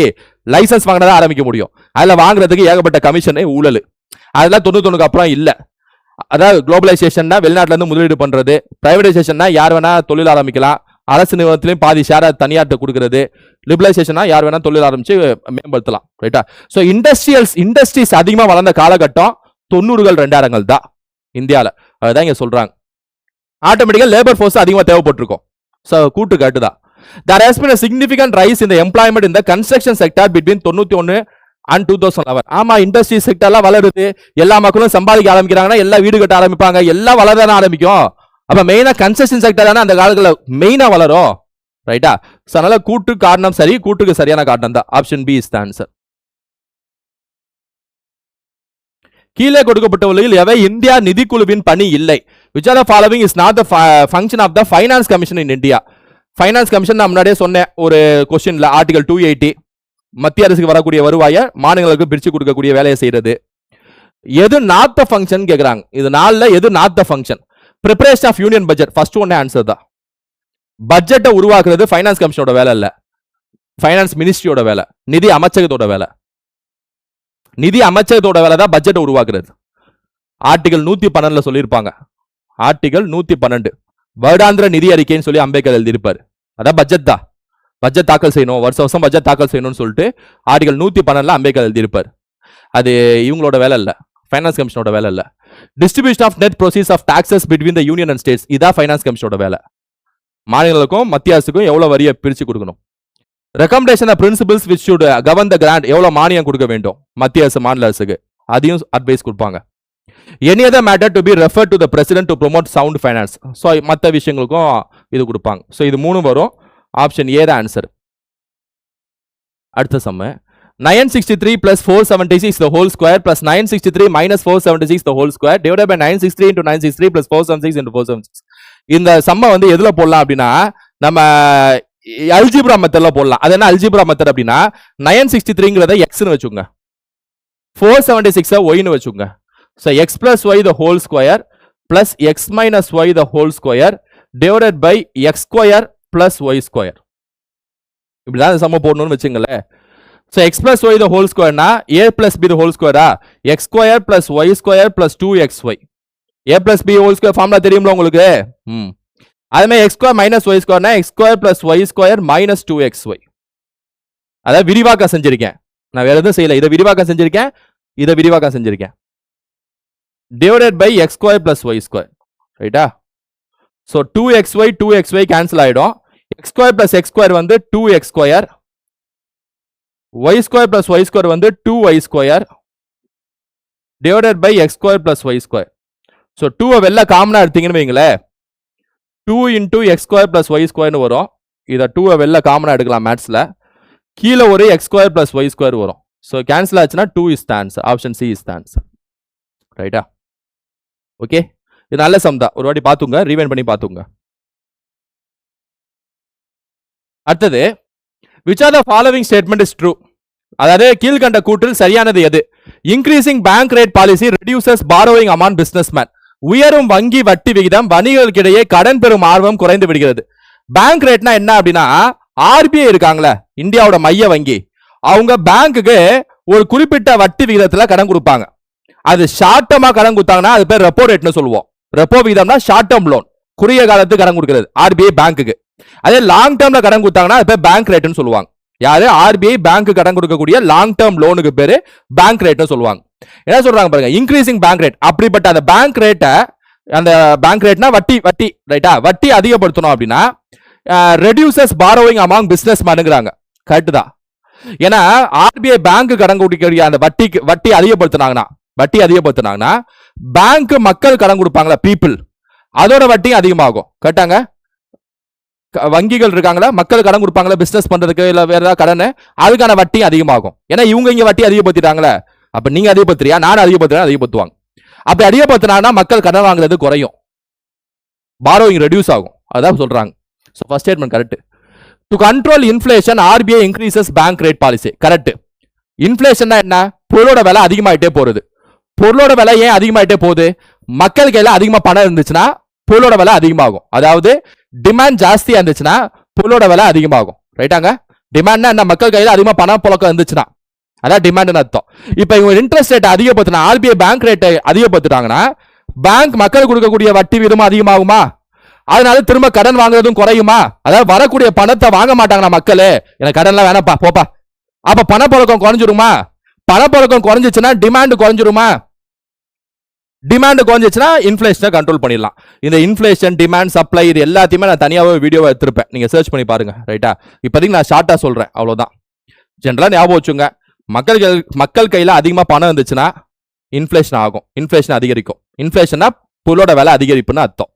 லைசன்ஸ் வாங்கினதான் ஆரம்பிக்க முடியும். அதுல வாங்குறதுக்கு ஏகப்பட்ட கமிஷன், ஊழல். அதெல்லாம் 91க்கு அப்புறம் இல்ல. அதாவது குளோபலைசேஷன்னா வெளிநாட்டுல இருந்து முதலீடு பண்றது, பிரைவேடைசேஷன்னா யார் வேணா தொழில் ஆரம்பிக்கலாம், அரசு நிறுவனத்திலையும் பாதி ஷேர தனியார்ட்ட கொடுக்கிறது, லிபரலைசேஷனா யார் வேணா தொழில் ஆரம்பிச்சு மேம்படுத்தலாம். ரைட்டா? சோ இண்டஸ்ட்ரீஸ் அதிகமா வளர்ந்த காலகட்டம் 90கள் 2000கள் தான் இந்தியால. அதுதான் இங்க சொல்றாங்க. ஆட்டோமேட்டிக்கா லேபர் ஃபோர்ஸ் அதிகமா தேவைப்பட்டிருக்கும். சோ கூட்டு காட்டுதான். There has been a significant rise in the employment in the construction sector between 91 and 2011. ஆமா, இண்டஸ்ட்ரி செக்டர்லாம் வளருது. எல்லா மக்களும் சம்பாதிக்க ஆரம்பிக்கிறாங்கன்னா எல்லா வீடு கட்ட ஆரம்பிப்பாங்க, எல்லாம் வளர ஆரம்பிக்கும். அப்ப மெயினா கன்ஸ்ட்ரக்ஷன் செக்டர் தானே அந்த காலத்துல மெயினா வளரும். ரைட்டா? அதனால கூட்டு காரணம் சரி, கூட்டுக்கு சரியான காரணம் தான். Option B is the answer. கீழே கொடுக்கப்பட்டவர்களில் எவை இந்தியா நிதிக்குழுவின் பணி இல்லை? Which are the following is not the function of the finance commission in India? Finance commission நான் முன்னாடியே சொன்னேன் ஒரு கொஸ்டின்ல, ஆர்டிகல் 280 மத்திய அரசுக்கு வரக்கூடிய வருவாயை மாநிலங்களுக்கு பிரிச்சு கொடுக்கக்கூடிய வேலையை செய்யறது. எது நாட் த ஃபங்க்ஷன் கேக்குறாங்க. இது நாலுல எது not the function? Preparation of union budget first ஒன்னே ஆன்சர் தான். பட்ஜெட்டை உருவாக்குறது ஃபைனான்ஸ் கமிஷனோட வேலை இல்ல, ஃபைனான்ஸ் மினிஸ்ட்ரியோட வேலை, நிதி அமைச்சகத்தோட வேலை. நிதி அமைச்சகத்தோட வேலை தான் பட்ஜெட்டை உருவாக்குறது. ஆர்டிகல் 112 சொல்லியிருப்பாங்க. ஆர்டிகல் 112 வருடாந்திர நிதி அறிக்கைன்னு சொல்லி அம்பேத்கர் எழுதியிருப்பாரு. அதான் பட்ஜெட் தான். பட்ஜெட் தாக்கல் செய்யணும், வருஷம் பட்ஜெட் தாக்கல் செய்யணும்னு சொல்லிட்டு ஆர்டிகல் 112 அம்பேத்கர் எழுதியிருப்பாரு. அது இவங்களோட வேலை இல்ல, ஃபைனான்ஸ் கமிஷனோட வேலை இல்ல. Distribution of net proceeds of taxes between the union and states, இதான் ஃபைனான்ஸ் கமிஷனோட வேலை. மாநிலங்களுக்கும் மத்திய அரசுக்கும் எவ்வளவு வரியை பிரிச்சு கொடுக்கணும். Recommendation of principles which should govern the grant, எவ்வளவு மானியம் கொடுக்க வேண்டும் மத்திய அரசு மாநில அரசுக்கு, அதையும் அட்வைஸ் கொடுப்பாங்க. Any other matter to be referred to the president to promote sound finance. So மற்ற விஷயங்களுக்கும் இது கொடுப்பாங்க. ஸோ இது மூணு வரும். ஆப்ஷன் ஏ தான் ஆன்சர். அடுத்த சம்ம 963 plus 476 the whole square plus 963 minus 476 the whole square divided by 963 into 963 plus 476 into 476. இந்த சம்ம வந்து எதுல போடலாம் அப்படின்னா நம்ம அல்ஜிப்ரா மெத்தட்ல போடலாம். அது என்ன அல்ஜிப்ரா மெத்தட் அப்படின்னா 963ங்கிறத எக்ஸ்னு வச்சுங்க, 476 ஒய்னு வச்சுங்க. So x plus y the whole square plus x minus y the whole square divided by x square plus y square. இப்படிதான் சம போடணும்னு வச்சுங்களேன். So x plus y the whole square na a plus b the whole square x square plus y square plus 2xy. a plus b whole square formula தெரியும்ல உங்களுக்கு? அதுமே x square minus y square na x square plus y square minus 2xy. அத விரிவாக்கம் செஞ்சிருக்கேன். நான் வேற எதுவும் செய்யல, இத விரிவாக்கம் செஞ்சிருக்கேன், இத விரிவாக்கம் செஞ்சிருக்கேன். divided by x square plus y square. ரைட்டா? so 2xy cancel ஆயிடும். x square plus x square வந்து 2x square, y square plus y square வந்து 2y square divided by x square plus y square. so 2 வெல்ல காமனா எடுத்தீங்கன்னு வைங்களே, 2 into x square plus y square னு வரும். இத 2 வெல்ல காமனா எடுக்கலாம் மேத்ஸ்ல. கீழ ஒரு x square plus y square வரும். so cancel ஆச்சுனா 2 is the answer. option C is the answer. ரைட்டா? ஓகே, இது நல்ல சம் தான். ஒரு வாட்டி பாத்துங்க, ரீவைண்ட் பண்ணி பாத்துங்க. அடுத்தது which are the following statement is true? அதாவது கீழ்கண்ட கூற்றில் சரியானது எது? increasing bank rate policy reduces borrowing among businessmen. உயரும் வங்கி வட்டி விகிதம் வணிகர்களுக்கிடையே கடன் பெறும் ஆர்வம் குறைந்து விடுகிறது. பேங்க் ரேட்னா என்ன அப்படின்னா, ஆர்பிஐ இருக்காங்களே இந்தியாவோட மைய வங்கி, அவங்க பேங்க்குக்கு ஒரு குறிப்பிட்ட வட்டி விகிதத்துல கடன் கொடுப்பாங்க. அது ஷார்ட் டர்மா கடன் கொடுத்தாங்கன்னா அது பேர் ரெப்போ ரேட்னு சொல்லுவோம். ரெப்போ விகிதம்னா ஷார்ட் டர்ம் லோன், குறுகிய காலத்துக்கு கடன் கொடுக்கிறது ஆர்பிஐ பேங்க்குக்கு. அதே லாங் டர்ம்ல கடன் கொடுத்தாங்கன்னா அது பேர் பேங்க் ரேட்னு சொல்லுவாங்க. யாரு? ஆர்பிஐ பேங்க் கடன் கொடுக்கக்கூடிய லாங் டேர்ம் லோனுக்கு பேரு பேங்க் ரேட்னு சொல்லுவாங்க. என்ன சொல்றாங்க பாருங்க, இன்க்ரீசிங் பேங்க் ரேட். அப்படிப்பட்ட அந்த பேங்க் ரேட்டை, அந்த பேங்க் ரேட்னா வட்டி ரைட்டா, வட்டி அதிகப்படுத்தணும் அப்படின்னா ரெடியூசஸ் பாரோவிங் அமாங் பிசினஸ் மேனுங்கிறாங்க. கரெக்ட் தான். ஏன்னா ஆர்பிஐ பேங்க் கடன் கொடுக்கக்கூடிய அந்த வட்டி அதிகப்படுத்தினாங்கன்னா பேங்க் மக்கள் கடன் கொடுப்பாங்களா பீப்புள், அதோட வட்டி அதிகமாகும். கரெக்டாங்க. வங்கிகள் இருக்காங்களா, மக்கள் கடன் கொடுப்பாங்களா பிசினஸ் பண்றதுக்கு இல்ல வேற ஏதாவது கடன், அதுக்கான வட்டி அதிகமாகும். ஏன்னா இவங்க இங்க வட்டி அதிகப்படுத்திட்டாங்களே, அப்ப நீங்க அதிகப்படுத்துறியா நான் அதிகப்படுத்துவாங்க. அப்படி அதிகப்படுத்தினா மக்கள் கடன் வாங்குறது குறையும், பாரோயிங் ரெடியூஸ் ஆகும். அதான் சொல்றாங்க. So first statement correct. To control inflation RBI increases bank rate policy. Correct. Inflation என்ன? பொருளோட விலை அதிகமாயிட்டே போறது. பொருளோட விலை ஏன் அதிகமாயிட்டே போகுது? மக்கள் கையில அதிகமா பணம் இருந்துச்சுன்னா பொருளோட விலை அதிகமாகும். அதாவது டிமாண்ட் ஜாஸ்தியா இருந்துச்சுன்னா பொருளோட விலை அதிகமாகும். ரைட்டாங்க. டிமாண்ட்னா என்ன? மக்கள் கையில அதிகமா பணம் புழக்கம் இருந்துச்சுன்னா அதான் டிமாண்ட் அர்த்தம். இப்ப இவங்க இன்ட்ரெஸ்ட் ரேட் அதிகப்படுத்தினா, ஆர்பிஐ பேங்க் ரேட்டை அதிகப்படுத்திட்டாங்கன்னா பேங்க் மக்கள் கொடுக்கக்கூடிய வட்டி விதமும் அதிகமாகுமா? அதனால திரும்ப கடன் வாங்குறதும் குறையுமா? அதாவது வரக்கூடிய பணத்தை வாங்க மாட்டாங்களா மக்களே, எனக்கு கடன்லாம் வேணாப்பா போப்பா. அப்ப பணப்புழக்கம் குறைஞ்சிருமா? பணப்புழக்கம் குறைஞ்சிச்சுன்னா டிமாண்ட் குறைஞ்சிருமா? டிமாண்ட் குறைஞ்சிச்சுன்னா இன்ஃப்ளேஷனை கண்ட்ரோல் பண்ணிடலாம். இந்த இன்ஃப்ளேஷன், டிமாண்ட், சப்ளை இது எல்லாத்தையுமே நான் தனியாகவே வீடியோவை எடுத்திருப்பேன், நீங்க சர்ச் பண்ணி பாருங்க. ரைட்டா. இப்போதைக்கு நான் ஷார்ட்டா சொல்றேன், அவ்வளவுதான். ஜென்ரலா ஞாபகம் வச்சுங்க, மக்கள் கையில அதிகமா பணம் இருந்துச்சுன்னா இன்ஃப்ளேஷன் ஆகும், இன்ஃப்ளேஷன் அதிகரிக்கும். இன்ஃப்ளேஷனா பொருளோட விலை அதிகரிப்புன்னு அர்த்தம்.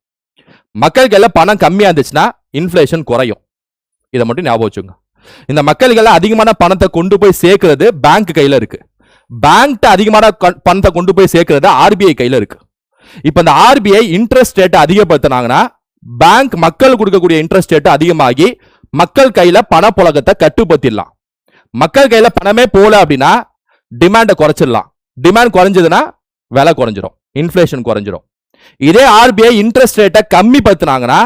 மக்கள் கையில பணம் கம்மியா இருந்துச்சுன்னா இன்ஃப்ளேஷன் குறையும். இதை மட்டும் ஞாபகம் வச்சுங்க. இந்த மக்கள் கையில அதிகமான பணத்தை கொண்டு போய் சேர்க்கிறது பேங்க் கையில இருக்கு, பேங்க் அதிகமான பணத்தை கொண்டு போய் சேர்க்கிறது ஆர்பிஐ கையில இருக்கு. இப்ப இந்த ஆர்பிஐ இன்ட்ரெஸ்ட் ரேட் அதிகப்படுத்தினாங்கன்னா பேங்க் மக்கள் கொடுக்கக்கூடிய இன்ட்ரெஸ்ட் ரேட் அதிகமாகி மக்கள் கையில பணப்புழக்கத்தை கட்டுப்படுத்திடலாம். மக்கள் கையில பணமே போல அப்படின்னா டிமாண்டை குறைச்சிடலாம். டிமாண்ட் குறைஞ்சதுன்னா விலை குறைஞ்சிரும், இன்ஃப்ளேஷன் குறைஞ்சிரும். இதே ஆர்பிஐ இன்ட்ரெஸ்ட் ரேட்டை கம்மி படுத்தினாங்கன்னா,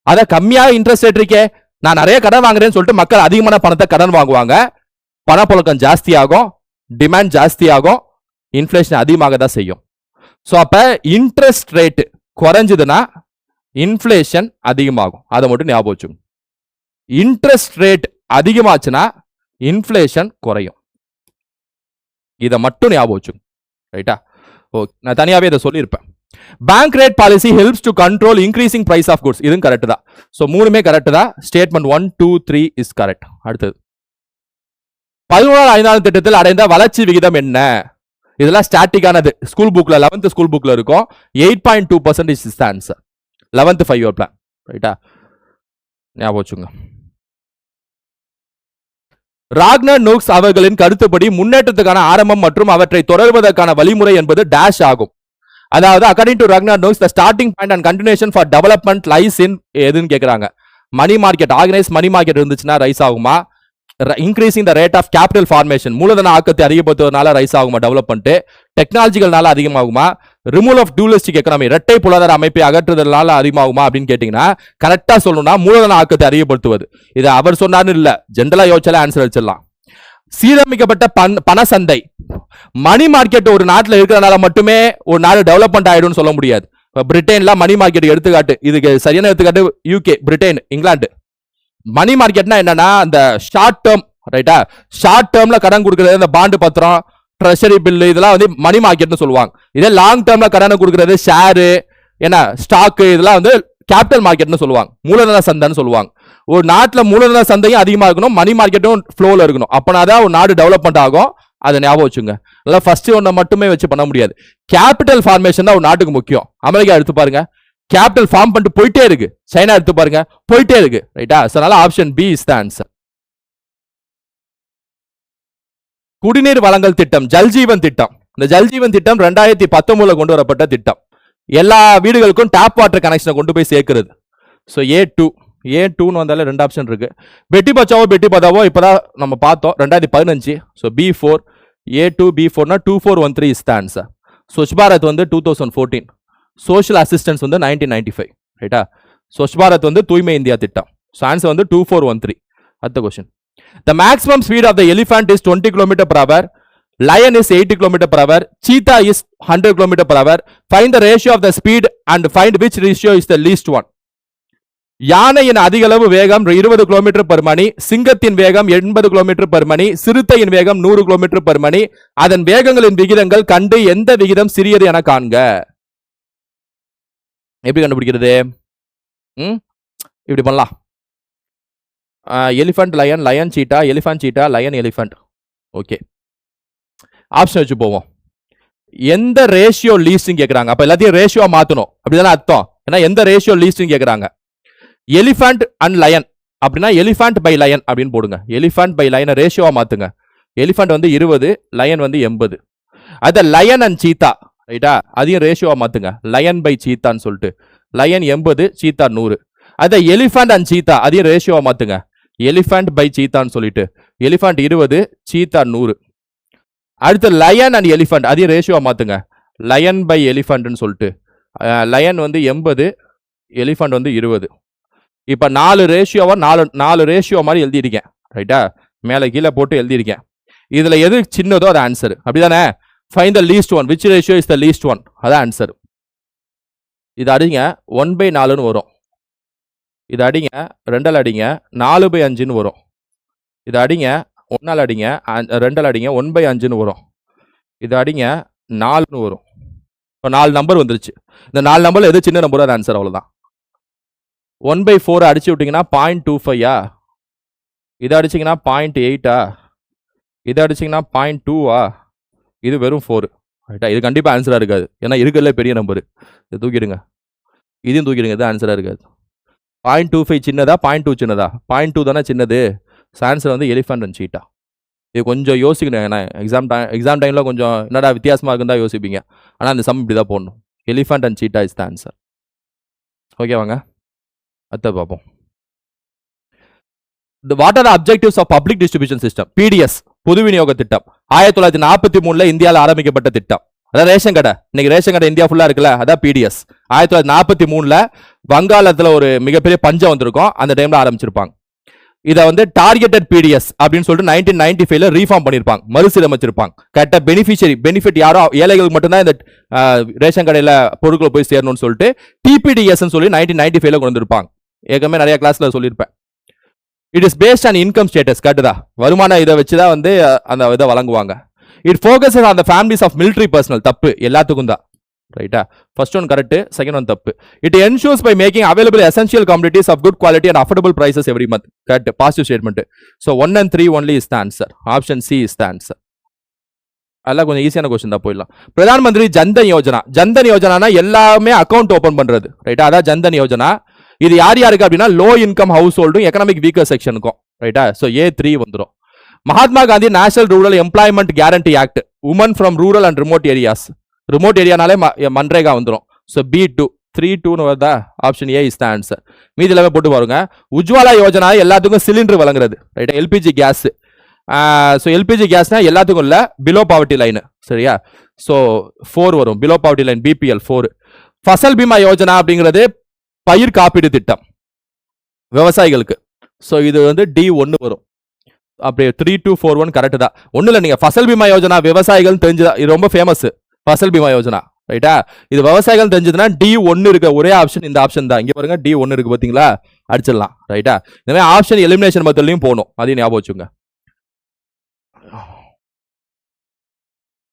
அதை கம்மியாக இன்ட்ரெஸ்ட் ரேட் இருக்கே, நான் நிறைய கடன் வாங்குறேன்னு சொல்லிட்டு மக்கள் அதிகமான பணத்தை கடன் வாங்குவாங்க, பணப்புழக்கம் ஜாஸ்தி ஆகும், டிமாண்ட் ஜாஸ்தி ஆகும், இன்ஃப்ளேஷன் அதிகமாக தான் செய்யும். ஸோ அப்ப இன்ட்ரெஸ்ட் ரேட் குறைஞ்சதுன்னா இன்ஃப்ளேஷன் அதிகமாகும். அதை மட்டும் ஞாபகம் வச்சுங்க. இன்ட்ரெஸ்ட் ரேட் அதிகமாச்சுன்னா இன்ஃப்ளேஷன் குறையும். இதை மட்டும் ஞாபகம் வச்சுங்க. ரைட்டா. ஓகே, நான் தனியாவே இதை சொல்லியிருப்பேன். Bank rate policy helps to control increasing price of goods. இதுவும் கரெக்ட் தான். ஸோ மூணுமே கரெக்ட் தான். Statement 1, 2, 3 is correct. அடுத்தது 11வது 5வது திட்டத்தில் அடைந்த வளர்ச்சி விகிதம் என்ன? இதெல்லாம் ஸ்டாட்டிக்கானது. ஸ்கூல் புக்ல 11th ஸ்கூல் புக்ல இருக்கும். 8.2% is the answer. 11th 5 year plan. ரைட்டா, ஞாபகம் வச்சுங்க. ராக்னர் நோக்ஸ் அவர்களின் கருத்துப்படி முன்னேற்றத்துக்கான ஆரம்பம் மற்றும் அவற்றை தொடர்வதற்கான வழிமுறை என்பது டேஷ் ஆகும். அதாவது according to Ragnar Nurkse the starting point and continuation for development lies in எதுன்னு கேக்குறாங்க. Money market, organise money market இருந்துச்சுன்னா ரைஸ் ஆகுமா? Increasing the rate of capital formation, மூலதன ஆக்கத்தை அதிகப்படுத்துவதனால ரைஸ் ஆகுமா? டெவலப்மெண்ட் டெக்னாலஜிகள்னால அதிகமாகுமா? ரிமூவல் ஆஃப் டூலிஸ்டிக் எக்கனாமி, இரட்டை பொருளாதார அமைப்பை அகற்றுதலால அதிகமாகுமா அப்படின்னு கேட்டீங்கன்னா கரெக்டா சொல்லணும்னா மூலதன ஆக்கத்தை அதிகப்படுத்துவது. இது அவர் சொன்னார்னு இல்ல, ஜென்ரலா யோசிச்சாலே ஆன்சர் வச்சிடலாம். சீரமைக்கப்பட்ட பண சந்தை, மணி மார்க்கெட் ஒரு நாட்டில் இருக்கிறனால மட்டுமே ஒரு நாடு டெவலப்மெண்ட் ஆயிடும்னு சொல்ல முடியாது. பிரிட்டன்ல மணி மார்க்கெட் எடுத்துக்காட்டு, இதுக்கு சரியான எடுத்துக்காட்டு யூகே, பிரிட்டன், இங்கிலாந்து. மணி மார்க்கெட்னா என்னன்னா அந்த ஷார்ட் டேர்ம், ரைட்டா, ஷார்ட் டேர்ம்ல கடன் கொடுக்கிறது, இந்த பாண்டு பத்திரம், ட்ரெஷரி பில்லு, இதெல்லாம் வந்து மணி மார்க்கெட்னு சொல்லுவாங்க. இதே லாங் டேர்ம்ல கடன் கொடுக்கிறது, ஷேரு, என்ன ஸ்டாக்கு, இதெல்லாம் வந்து கேபிட்டல் மார்க்கெட்னு சொல்லுவாங்க, மூலதன சந்தைன்னு சொல்லுவாங்க. ஒரு நாட்டில் மூலதன சந்தையும் அதிகமா இருக்கணும், மணி மார்க்கெட்டும் ஃப்ளோல இருக்கணும். அப்பனாதான் ஒரு நாடு டெவலப்மெண்ட் ஆகும். அதை ஞாபகம் வச்சுங்க. நல்லா ஃபர்ஸ்ட் ஒன்றை மட்டுமே வச்சு பண்ண முடியாது. கேபிட்டல் ஃபார்மேஷன் தான் ஒரு நாட்டுக்கு முக்கியம். அமெரிக்கா எடுத்து பாருங்க, கேபிட்டல் ஃபார்ம் பண்ணிட்டு போயிட்டே இருக்கு. சைனா எடுத்து பாருங்க, போயிட்டே இருக்கு. ரைட்டா, அதனால option B is the answer. குடிநீர் வழங்கல் திட்டம், ஜல்ஜீவன் திட்டம். இந்த ஜல்ஜீவன் திட்டம் 2019 கொண்டு வரப்பட்ட திட்டம். எல்லா வீடுகளுக்கும் டேப் வாட்டர் கனெக்ஷனை கொண்டு போய் சேர்க்கிறது. ஸோ ஏ2ன்னு வந்தாலே 2 ஆப்ஷன் இருக்கு. பெட்டி பச்சாவோ பெட்டி பதாவோ இப்பதான் நம்ம பார்த்தோம் 2015. So B4, A2 B4னா 2413 is the answer. Swachh Bharat வந்து 2014, சோஷியல் அசிஸ்டன்ஸ் வந்து 1995. ரைட்டா, ஸ்வச் பாரத் வந்து தூய்மை இந்தியா திட்டம். ஸோ ஆன்சர் வந்து 2413. அடுத்த question. The maximum speed of the elephant is 20 km/h. Lion is 80 km/h. Cheetah is 100 km/h. Find the ratio of the speed and find which ratio is the least one. யானையின் அதிக அளவு வேகம் 20 kilometre per மணி, சிங்கத்தின் வேகம் 80 kilometre per மணி, சிறுத்தையின் வேகம் 100 kilometre per மணி. அதன் வேகங்களின் விகிதங்கள் கண்டு எந்த விகிதம் சிறியது என காண்க. எப்படி கண்டுபிடிக்கிறது? இப்படி பண்ணலாம். எலிஃபண்ட் லயன், லயன் சீட்டா, எலிஃபண்ட் சீட்டா, லயன் எலிஃபண்ட். ஓகே, ஆப்ஷன் வச்சு போவோம். எந்த ரேஷியோ லீஸ்ட்னு கேக்குறாங்க. அப்ப எல்லாத்தையும் ரேஷியோ மாத்தணும், அப்படிதானே அர்த்தம். ஏன்னா எந்த ரேஷியோ லீஸ்ட்னு கேக்குறாங்க. எலிஃபண்ட் அண்ட் லயன் அப்படின்னா எலிஃபண்ட் பை லயன் அப்படின்னு போடுங்க. எலிஃபண்ட் பை லயனை ரேஷியோவா மாத்துங்க. எலிஃபண்ட் வந்து 20, லயன் வந்து 80. அத லயன் அண்ட் சீத்தா, ரைட்டா, அதையும் ரேஷியோவா மாத்துங்க. லயன் பை சீத்தான்னு சொல்லிட்டு லயன் 80, சீத்தா 100. அத எலிஃபண்ட் அண்ட் சீத்தா அதையும் ரேஷியோவா மாத்துங்க. எலிஃபண்ட் பை சீத்தான்னு சொல்லிட்டு எலிஃபண்ட் 20, சீத்தா 100. அடுத்து லயன் அண்ட் எலிஃபண்ட் அதையும் ரேஷியோவா மாத்துங்க. லயன் பை எலிஃபண்ட்னு சொல்லிட்டு லயன் வந்து 80, எலிஃபண்ட் வந்து 20. இப்ப 4 ரேஷியோவா 4 ரேஷியோ மாதிரி எழுதியிருக்கேன், ரைட்டா, மேல கீழே போட்டு எழுதியிருக்கேன். இதுல எது சின்னதோ அது ஆன்சர், அப்படிதானே. Find the least one, which ratio is the least one, அதான் ஆன்சர். இது அடிங்க 1/4ன்னு வரும். இது அடிங்க 2ஆல் அடிங்க 4/5ன்னு வரும். இது அடிங்க 1ஆல் அடிங்க 2ஆல் அடிங்க 1/5ன்னு வரும். இது அடிங்க 4ன்னு வரும். இப்போ 4 நம்பர் வந்துருச்சு. இந்த 4 நம்பர்ல எது சின்ன நம்பரோ அது ஆன்சர், அவ்வளவுதான். 1/4 அடிச்சு விட்டீங்கன்னா 0.25ஆ, இதை அடிச்சிங்கன்னா 0.8ஆ, இதை அடிச்சிங்கன்னா 0.2ஆ, இது வெறும் 4, ரைட்டா. இது கண்டிப்பாக ஆன்சராக இருக்காது, ஏன்னா இருக்கிறதுல பெரிய நம்பரு. இது தூக்கிடுங்க, இதையும் தூக்கிடுங்க, இது ஆன்சராக இருக்காது. 0.25 சின்னதா, 0.2 சின்னதா? 0.2 தானே சின்னது. ஆன்சர் வந்து எலிஃபண்ட் அண்ட் சீட்டா. இது கொஞ்சம் யோசிக்கணும், ஏன்னா எக்ஸாம் டைமில் கொஞ்சம் என்னடா வித்தியாசமாக இருக்குன்னு தான் யோசிப்பீங்க. ஆனால் அந்த சம் இப்படி தான் போடணும். Elephant and cheetah is the answer. ஓகேவாங்க, அடுத்த பார்ப்போம். What are the objectives of public distribution system? PDS, பொது விநியோக திட்டம். 1943 இந்தியாவில் ஆரம்பிக்கப்பட்ட திட்டம். அதான் ரேஷன் கடை. இன்னைக்கு ரேஷன் கடை இந்தியா ஃபுல்லா இருக்குல்ல, அதான் பிடிஎஸ். 1943 வங்காளத்துல ஒரு மிகப்பெரிய பஞ்சம் வந்திருக்கும், அந்த டைம்ல ஆரம்பிச்சிருப்பாங்க. இதை வந்து டார்கெட்டட் பிடிஎஸ் அப்படின்னு சொல்லிட்டு 1995 ரீஃபார்ம் பண்ணிருப்பாங்க, மறுசீரமைச்சிருப்பாங்க. கரெக்டா பெனிஃபிட் யாரோ ஏழைகளுக்கு மட்டும்தான் இந்த ரேஷன் கடையில பொருட்களை போய் சேரணும்னு சொல்லிட்டு டிபிடிஎஸ் சொல்லி 1995 கொண்டு வந்திருப்பாங்க. ஏற்கனவே நிறைய கிளாஸ்ல சொல்லியிருப்பேன். It is based on income status, கரெக்டா. வருமான இதை வச்சுதான் வந்து அந்த இதை வழங்குவாங்க. It focuses on the families of military personnel, தப்பு, எல்லாத்துக்கும் தான், ரைட்டா. First one correct, second one தப்பு. It ensures by making available essential communities of good quality and affordable prices every month, correct, positive statement. So 1 and 3 only is the answer. Option C is the answer. அதெல்லாம் கொஞ்சம் ஈஸியான question தான், போயிடலாம். பிரதான் மந்திரி ஜன்தன் யோஜனா. ஜன்தன் யோஜனா எல்லாமே account open பண்றது, ரைட்டா, அதான் ஜன்தன் யோஜனா. இது யார் யாருக்கு அப்படின்னா லோ இன்கம் ஹவுஸ் ஹோல்டும் எக்கனாமிக் வீக்கர் செக்ஷனுக்கும், ரைட்டா. ஸோ A3 வந்துடும். Mahatma Gandhi national rural employment guarantee act, women from rural and remote areas. Remote ஏரியானாலே மன்ரேகா வந்துடும். ஸோ B2, 3-2 வருதா? Option A is the answer. மீதி எல்லாமே போட்டு பாருங்க. உஜ்வாலா யோஜனா எல்லாத்துக்கும் சிலிண்டர் வழங்குறது, ரைட்டா, எல்பிஜி கேஸ். ஸோ எல்பிஜி கேஸ்னா எல்லாத்துக்கும் இல்லை, பிலோ பாவர்ட்டி லைன், சரியா. ஸோ 4 வரும், below poverty line, BPL 4. Fasal Bima Yojana அப்படிங்கிறது பயிர் காப்பீடு திட்டம் விவசாயிகளுக்கு. ஸோ இது வந்து D1 வரும். அப்படியே 3-2-4-1 கரெக்ட் தான். ஒன்றும் இல்லை, நீங்கள் ஃபசல் பீமா யோஜனா விவசாயிகள் தெரிஞ்சுதான், இது ரொம்ப ஃபேமஸ் ஃபசல் பீமா யோஜனா, ரைட்டா. இது விவசாயிகள் தெரிஞ்சதுன்னா D1 இருக்க ஒரே ஆப்ஷன் இந்த ஆப்ஷன் தான். இங்கே பாருங்க D1 இருக்கு, பார்த்தீங்களா, அடிச்சிடலாம், ரைட்டா. இந்த மாதிரி ஆப்ஷன் எலிமினேஷன் மெத்தட்லையும் போகணும், அதையும் ஞாபகம் வச்சுங்க.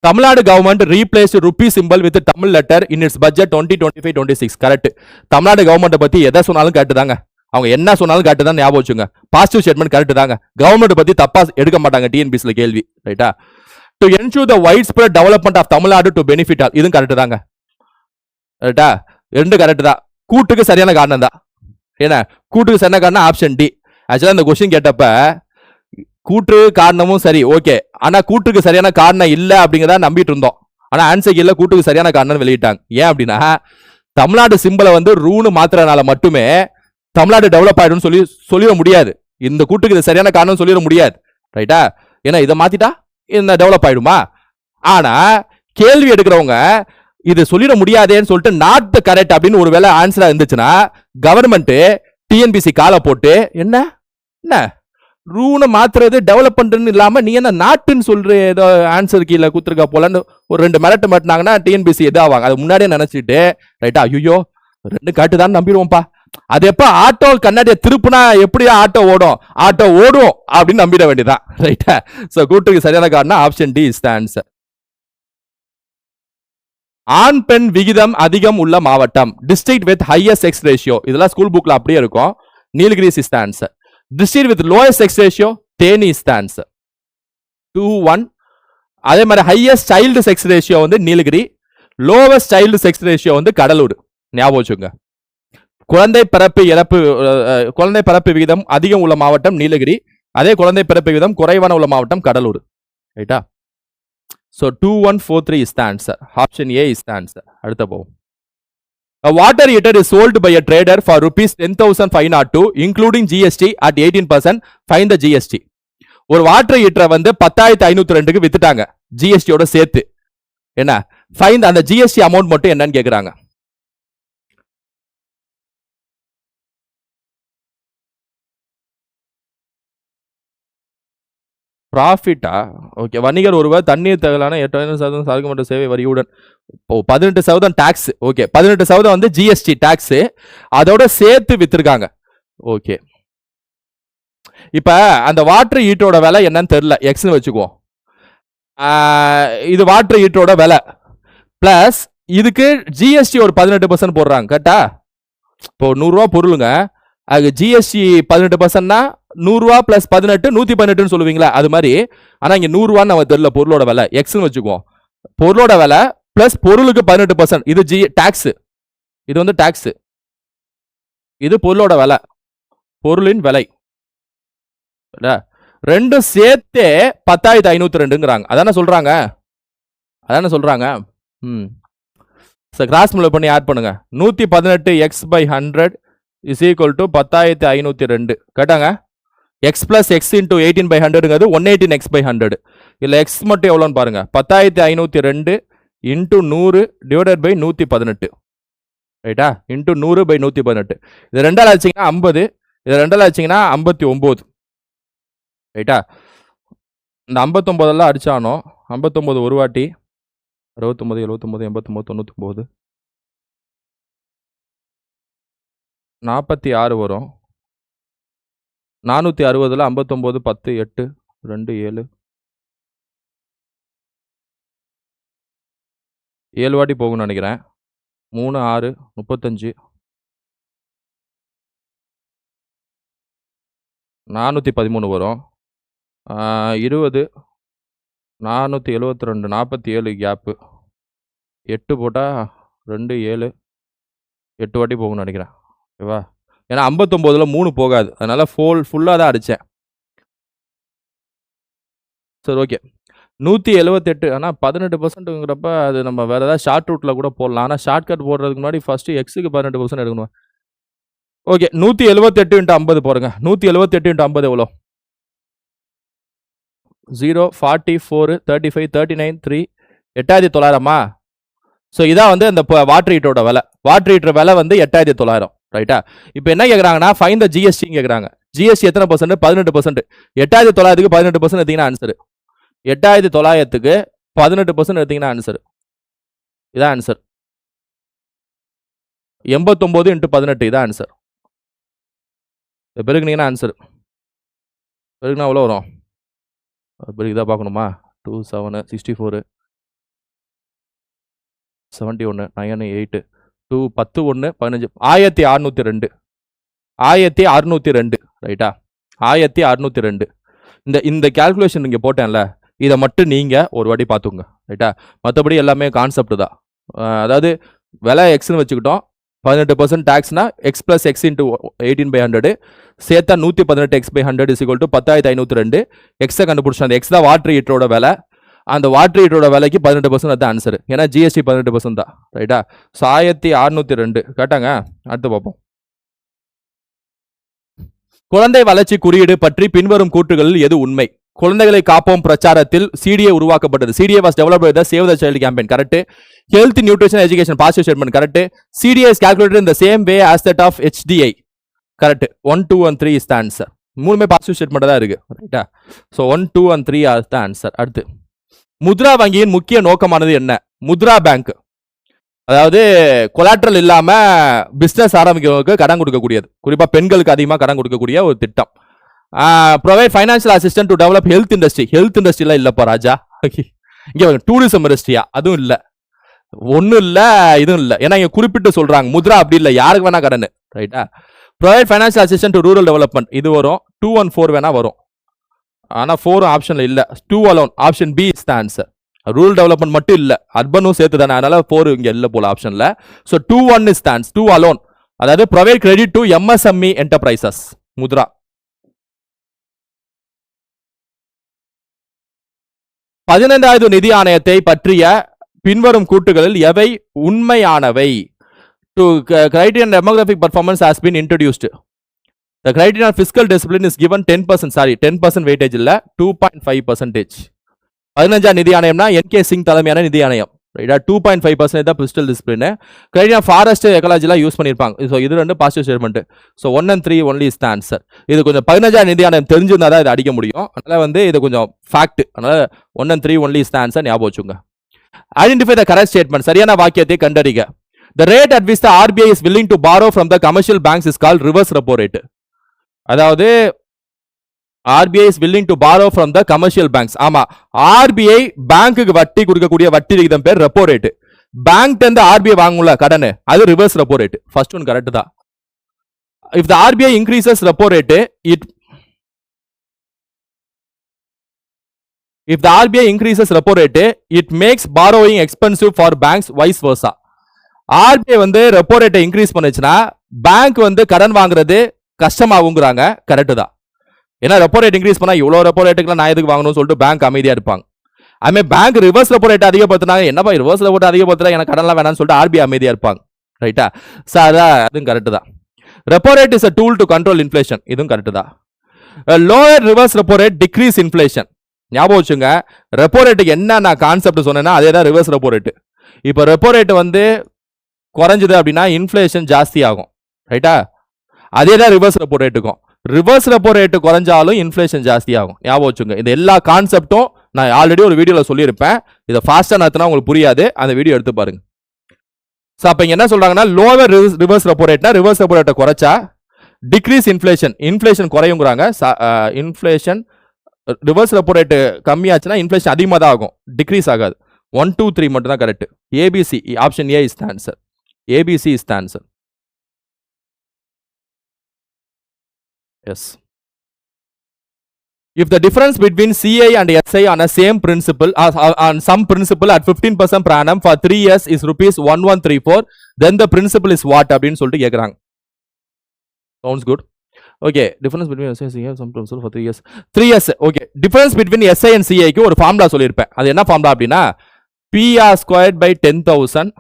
Tamil Nadu government replaced rupee simple with Tamil letter in it's budget 2025-26, correct. Tamil Nadu government பத்தி எதை சொன்னாலும் கரெக்ட் தாங்க, அவங்க என்ன சொன்னாலும் கரெக்ட் தான், ஞாபகம் வச்சுங்க. பாசிட்டிவ் ஸ்டேட்மெண்ட் கரெக்ட் தாங்க. கவர்மெண்ட் பத்தி தப்பா எடுக்க மாட்டாங்க டிஎன்பிஎஸ்ல கேள்வி, ரைட்டா. To ensure the wide spread development of Tamil Nadu to benefit all, இதுவும் கரெக்ட் தாங்க, ரைட்டா. 2 கரெக்ட் தான். கூட்டுக்கு சரியான காரணம் தான். ஏன்னா கூட்டுக்கு சரியான காரணம் ஆப்ஷன் டி. ஆக்சுவலா இந்த கொஸ்டின் கேட்டப்ப கூற்று காரணமும் சரி, ஓகே, ஆனா கூட்டுக்கு சரியான காரணம் இல்ல அப்படிங்கிறத நம்பிட்டு இருந்தோம். ஆனா ஆன்சர் இல்ல, கூட்டுக்கு சரியான காரணம் வெளியிட்டாங்க. ஏன் அப்படின்னா தமிழ்நாடு சிம்பிளை வந்து ரூனு மாத்திரனால மட்டுமே தமிழ்நாடு டெவலப் ஆயிடும் சொல்லிட முடியாது. இந்த கூட்டுக்கு இது சரியான காரணம் சொல்லிட முடியாது, ரைட்டா. ஏன்னா இதை மாத்திட்டா இந்த டெவலப் ஆயிடுமா? ஆனா கேள்வி எடுக்கிறவங்க இது சொல்லிட முடியாதேன்னு சொல்லிட்டு நாட் த கரெக்ட் அப்படின்னு ஒருவேளை ஆன்சரா இருந்துச்சுன்னா கவர்மெண்ட் டிஎன்பிசி காலை போட்டு என்ன ரூனை மாத்துறது டெவலப்மெண்ட்னு இல்லாம நீ என்ன நாட்டுன்னு சொல்ற, ஏதோ ஆன்சர் கீழே குத்துருக்கா போலன்னு ஒரு 2 மிரட்டு மாட்டினாங்கன்னா டிஎன்பிசி எதாவாங்க. அது முன்னாடியே நினைச்சிட்டு ரைட்டா, ஐயோ 2 காட்டு தான் நம்பிடுவோம்ப்பா, அது எப்ப ஆட்டோ கண்ணாடியை திருப்புனா எப்படி ஆட்டோ ஓடும் அப்படின்னு நம்பிட வேண்டியதான். ரைட்டா? சோ கூட்டுக்கு சரியான காரணம் option D is the answer. ஆண் பெண் விகிதம் அதிகம் உள்ள மாவட்டம், district with highest sex ratio. இதெல்லாம் ஸ்கூல் புக்ல அப்படியே இருக்கும். Nilgiris is the answer. District with lowest sex ratio, Theni is the answer. 2-1. அதே மாதிரி ஹையஸ்ட் சைல்டு செக்ஸ் ரேஷியோ வந்து Nilgiri, lowest child sex ratio வந்து கடலூர். ஞாபகம் வச்சுங்க. குழந்தை பிறப்பு விகிதம் அதிகம் உள்ள மாவட்டம் நீலகிரி, அதே குழந்தை பிறப்பு விகிதம் குறைவான உள்ள மாவட்டம் கடலூர். ரைட்டா? So 2143 is the answer. Option A is the answer. அடுத்த போவோம். A water heater is sold by a trader for rupees 10,502 including GST at 18%. Find the GST. ஒரு வாட்டர் ஹீட்டரை வந்து 10,502க்கு வித்துட்டாங்க ஜிஎஸ்டியோட சேர்த்து. என்ன? ஃபைண்ட் அந்த ஜிஎஸ்டி அமௌண்ட் மட்டும் என்னன்னு கேக்குறாங்க. ப்ராஃபிட்டா? ஓகே. வணிகர் ஒருவர் தண்ணீர் தகவலான 8% சரக்கு மற்றும் சேவை வரியுடன் 18% டாக்ஸ். ஓகே, 18% வந்து ஜிஎஸ்டி டாக்ஸ், அதோட சேர்த்து வித்திருக்காங்க. ஓகே, இப்ப அந்த வாட்டர் ஹீட்டரோட விலை என்னன்னு தெரியல, எக்ஸ்னு வச்சுக்குவோம். இது வாட்டர் ஹீட்டரோட விலை பிளஸ் இதுக்கு ஜிஎஸ்டி ஒரு 18% போடுறாங்க. கரெக்டா? இப்போ 100 ரூபா பொருளுங்க, அது ஜிஎஸ்டி 18%னா 100 ரூபா பிளஸ் 18 118 சொல்லுவீங்களா? அது மாதிரி. ஆனா இங்க 100 ரூபான்னு நம்ம தெரியல, பொருளோட விலை எக்ஸ்னு வச்சுக்குவோம். பொருளோட விலை பிளஸ் பொருளுக்கு 18%, இது டாக்ஸ், இது வந்து டாக்ஸ், இது பொருளோட விலை, பொருளின் விலை ரெண்டும் சேர்த்தே 10,502ங்கிறாங்க. அதான சொல்றாங்க. கிராஸ் மல்டிப்ளை பண்ணி ஆட் பண்ணுங்க. 118 x by 100 is equal to 10,502. கேட்டாங்க. எக்ஸ் பிளஸ் எக்ஸ் இன்டூ 18/100ங்கிறது 118 எக்ஸ் பை 100. இல்லை எக்ஸ் மட்டும் எவ்வளோன்னு பாருங்க, 10,502 இன்டூ 100 டிவைடட் பை 118. ரைட்டா? இன்டூ 100/118. இது 2ஆல் ஆச்சுங்கன்னா 50, இது 2ஆல் ஆச்சுங்கன்னா 59. ரைட்டா? இந்த 59 அடிச்சானோ 59 ஒரு வாட்டி 69 79 89 99 46 வரும். 460 59 10 8 2 7 7 வாட்டி போகும்னு நினைக்கிறேன். 3 6 35 413 வரும். 20 472 47 கேப்பு 8 போட்டால் 2 7 8 வாட்டி போகும்னு நினைக்கிறேன். ஓகேவா? ஏன்னா 59ல் 3 போகாது, அதனால ஃபுல்லாக தான் அடித்தேன். சரி, ஓகே. 178 ஆனால் 18%ங்கிறப்ப அது நம்ம வேறு ஏதாவது ஷார்ட் ரூட்டில் கூட போடலாம். ஆனால் ஷார்ட் கட் போடுறதுக்கு முன்னாடி ஃபஸ்ட்டு எக்ஸுக்கு 18% எடுக்கணும். ஓகே, 178 × 50 போடுங்க. 178 × 50 எவ்வளோ? 0 44 35 39 3 8,900மா? ஸோ இதான் வந்து அந்த வாட்டர் ஹீட்டரோட விலை. வாட்டர் ஹீட்டர் விலை வந்து 8,900. ரைட்டா? இப்போ என்ன கேட்குறாங்கன்னா ஃபைன் த ஜிஎஸ்டி கேட்குறாங்க. ஜிஎஸ்டி எத்தனை பர்சன்ட்? 18%. 8,900க்கு 18% எடுத்தீங்கன்னா ஆன்சர். 8,900க்கு 18% எடுத்தீங்கன்னா ஆன்சர். இதான் ஆன்சர். 89 × 18 இதான் ஆன்சர். பெருக்குனீங்கன்னா ஆன்சர். பெருக்குனா எவ்வளோ வரும்? பெருக்கு இதாக பார்க்கணுமா? 2 7 64 71 9 8 2 10 1 15 1602. 1602. ரைட்டா? 1602. இந்த கால்குலேஷன் இங்கே போட்டேன்ல, இதை மட்டும் நீங்கள் ஒரு வாட்டி பார்த்துங்க. ரைட்டா? மற்றபடி எல்லாமே கான்செப்ட் தான். அதாவது விலை எக்ஸ்னு வச்சுக்கிட்டோம், 18% டாக்ஸ்னா எக்ஸ் பிளஸ் எக்ஸ் இன்டூ 18/100 சேர்த்தா 118 x by 100 is equal to 10,502. எக்ஸை கண்டுபிடிச்சோம். அந்த எக்ஸ் தான் வாட்டர் ஹீட்டரோட விலை. அந்த வாட்டர் ஹீட்டரோட விலைக்கு 18% தான் ஆன்சர். ஏன்னா ஜிஎஸ்டி 18% தான். ரைட்டா? ஸோ 1602 கேட்டாங்க. அடுத்து பார்ப்போம். குழந்தை வளர்ச்சி குறியீடு பற்றி பின்வரும் கூற்றுகளில் எது உண்மை? குழந்தைகளை காப்போம் பிரச்சாரத்தில் சிடிஏ உருவாக்கப்பட்டது. CDA was developed by the save the child campaign. Correct. Health nutrition education positive statement. Correct. CDA is calculated in the same way as that of HDI. Correct. 1 2 and 3 is the answer. மூணுமே positive statement தான் இருக்கு. ரைட்டா? So 1 2 and 3 are the answer. அடுத்து, முத்ரா வங்கியின் முக்கிய நோக்கமானது என்ன? Mudra bank அதாவது கொலாட்ரல் இல்லாம பிசினஸ் ஆரம்பிக்கிறவங்களுக்கு கடன் கொடுக்கக்கூடியது, குறிப்பா பெண்களுக்கு அதிகமாக கடன் கொடுக்கக்கூடிய ஒரு திட்டம். Provide financial assistant to develop health industry. Health இண்டஸ்ட்ரிலாம் இல்லப்பா ராஜா, இங்க டூரிசம் இண்டஸ்ட்ரியா, அதுவும் இல்ல, ஒன்னும் இல்ல, இதுவும் இல்ல. ஏன்னா இங்க குறிப்பிட்டு சொல்றாங்க முத்ரா அப்படி இல்ல, யாருக்கு வேணா கடன், ரைட்டா. Provide financial assistant to rural development, இது வரும். 2 and 4 வேணா வரும், ஆனா 4 ஆப்ஷன்ல இல்ல. 2 alone, option B is the answer. Rural development மட்டும் இல்ல, அர்பனும் சேர்த்து தானே, அதனால 4 இங்க இல்ல போல ஆப்ஷன்ல. So 2-1 is the answer. 2 alone, அதாவது provide credit to MSME enterprises, Mudra. 15வது நிதி ஆணையத்தை பற்றிய பின்வரும் கூட்டுகளில் எவை உண்மையானவை? To criterion demographic performance has been introduced. The criterion of fiscal discipline is given 10%, sorry 10% weightage இல்ல, 2.5%. 15ஆம் நிதி ஆணையம்னா என்கே சிங் தலைமையான நிதி ஆணையம், ரைட்டா. 2.5% தான் பிஸ்டல் டிசிப்ளின். கிரைட்டீரியா ஃபாரஸ்ட் எக்காலஜிலாம் யூஸ் பண்ணியிருப்பாங்க. ஸோ இது ரெண்டு positive statement. So 1 and 3 only is the answer. இது கொஞ்சம் 15ஆம் நிதி ஆணையம் தெரிஞ்சிருந்தா தான் இதை அடிக்க முடியும். அதனால இது கொஞ்சம் ஃபேக்ட். அதனால 1 and 3 only is the answer, ஞாபகம் வச்சுங்க. ஐடென்டிஃபை த கரெக்ட் ஸ்டேட்மெண்ட், சரியான வாக்கியத்தை கண்டறிக. The rate at which the RBI is willing to borrow from the commercial banks is called reverse repo rate. அதாவது RBI is willing to borrow from the commercial banks. ஆமா, RBI பேங்க்குக்கு வட்டி கொடுக்கக்கூடிய வட்டி விகிதம் பேர் ரெப்போ ரேட். பேங்க் இருந்து RBI வாங்கும்ல கடன், அது reverse repo rate. First one correct தான். If the RBI increases repo rate, if the RBI increases repo rate, it makes borrowing expensive for banks, vice versa. RBI repo ரேட்டை increase பண்ணுச்சுன்னா bank கடன் வாங்குறது கஷ்டமாகுங்கிறாங்க, correct தான். ஏன்னா repo rate increase பண்ணா இவ்வளவு repo ரேட்டுக்கு நான் எதுக்கு வாங்கணும்னு சொல்லிட்டு பேங்க் அமைதியா இருப்பாங்க. அதுமாதிரி பேங்க் ரிவர்ஸ் ரெப்போ ரேட் அதிகப்படுத்தினாங்க, என்னப்பா ரிவர்ஸ் ரெப்போ அதிகப்படுத்துறா, எனக்கு கடன்லாம் வேணாம்னு சொல்லிட்டு RBI அமைதியா இருப்பாங்க, ரைட்டா. சார் அதுவும் கரெக்ட் தான். Repo rate is a tool to control inflation, இதுவும் கரெக்ட் தான். Lower reverse repo rate degrees inflation, ஞாபகம் வச்சுங்க. ரெப்போ ரேட்டுக்கு என்ன நான் கான்செப்ட் சொன்னேன்னா அதே தான் ரிவர்ஸ் ரெப்போ ரேட். இப்போ ரெப்போ ரேட் குறைஞ்சது அப்படின்னா இன்ஃப்ளேஷன் ஜாஸ்தி ஆகும், ரைட்டா. அதே தான் ரிவர்ஸ் ரெப்போ ரேட்டுக்கும். ரிவர்ஸ் ரெப்போ ரேட்டு குறைஞ்சாலும் இன்ஃப்ளேஷன் ஜாஸ்தி ஆகும், ஞாபகம் வச்சுங்க. இந்த எல்லா கான்செப்டும் நான் ஆல்ரெடி ஒரு வீடியோவில் சொல்லியிருப்பேன். இதை ஃபாஸ்ட்டாக நடத்தினா உங்களுக்கு புரியாது, அந்த வீடியோ எடுத்து பாருங்க. ஸோ அப்போ இங்கே என்ன சொல்றாங்கன்னா லோவர் ரிவர்ஸ் ரெப்போ ரேட்னா ரிவர்ஸ் ரெப்போ ரேட்டை குறைச்சா டிக்ரீஸ் இன்ஃப்ளேஷன், இன்ஃப்ளேஷன் குறையுங்கிறாங்க. இன்ஃப்ளேஷன் ரிவர்ஸ் ரெப்போ ரேட்டு கம்மியாச்சுன்னா இன்ஃப்ளேஷன் அதிகமாக தான் ஆகும், டிக்ரீஸ் ஆகாது. 1, 2, 3 மட்டும் தான் correct. ABC, option A is the answer. ABC is the answer. Yes. If the difference between CI and SI on a same principle, on some principle at 15% per annum for 3 years is rupees 1134, then the principle is what அப்படின்னு சொல்லிட்டு கேக்குறாங்க. Sounds good. Okay, difference between SI and CI some principle for 3 years. 3 years. Okay, difference between SI and CI க்கு ஒரு formula சொல்லியிருப்பேன். அது என்ன formula அப்படின்னா PR squared by 10,000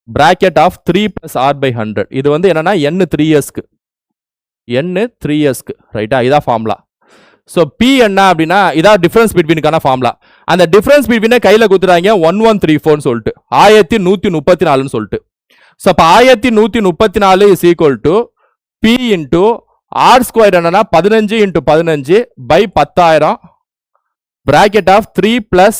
bracket of 3 plus R by 100. இது என்னன்னா n 3 yearsக்கு, n 3 yearsக்கு, ரைட்டா. இதான் ஃபார்முலா. ஸோ P என்ன அப்படின்னா இதான் டிஃபரன்ஸ் பிட்வீனுக்கான ஃபார்முலா. அந்த டிஃபரன்ஸ் பிட்வீனை கையில் கொடுத்துறாங்க 1134 சொல்லிட்டு 1134 சொல்லிட்டு. ஸோ அப்போ 1134 is equal to P into R square என்னன்னா 15 × 15 by 10,000 bracket of 3 plus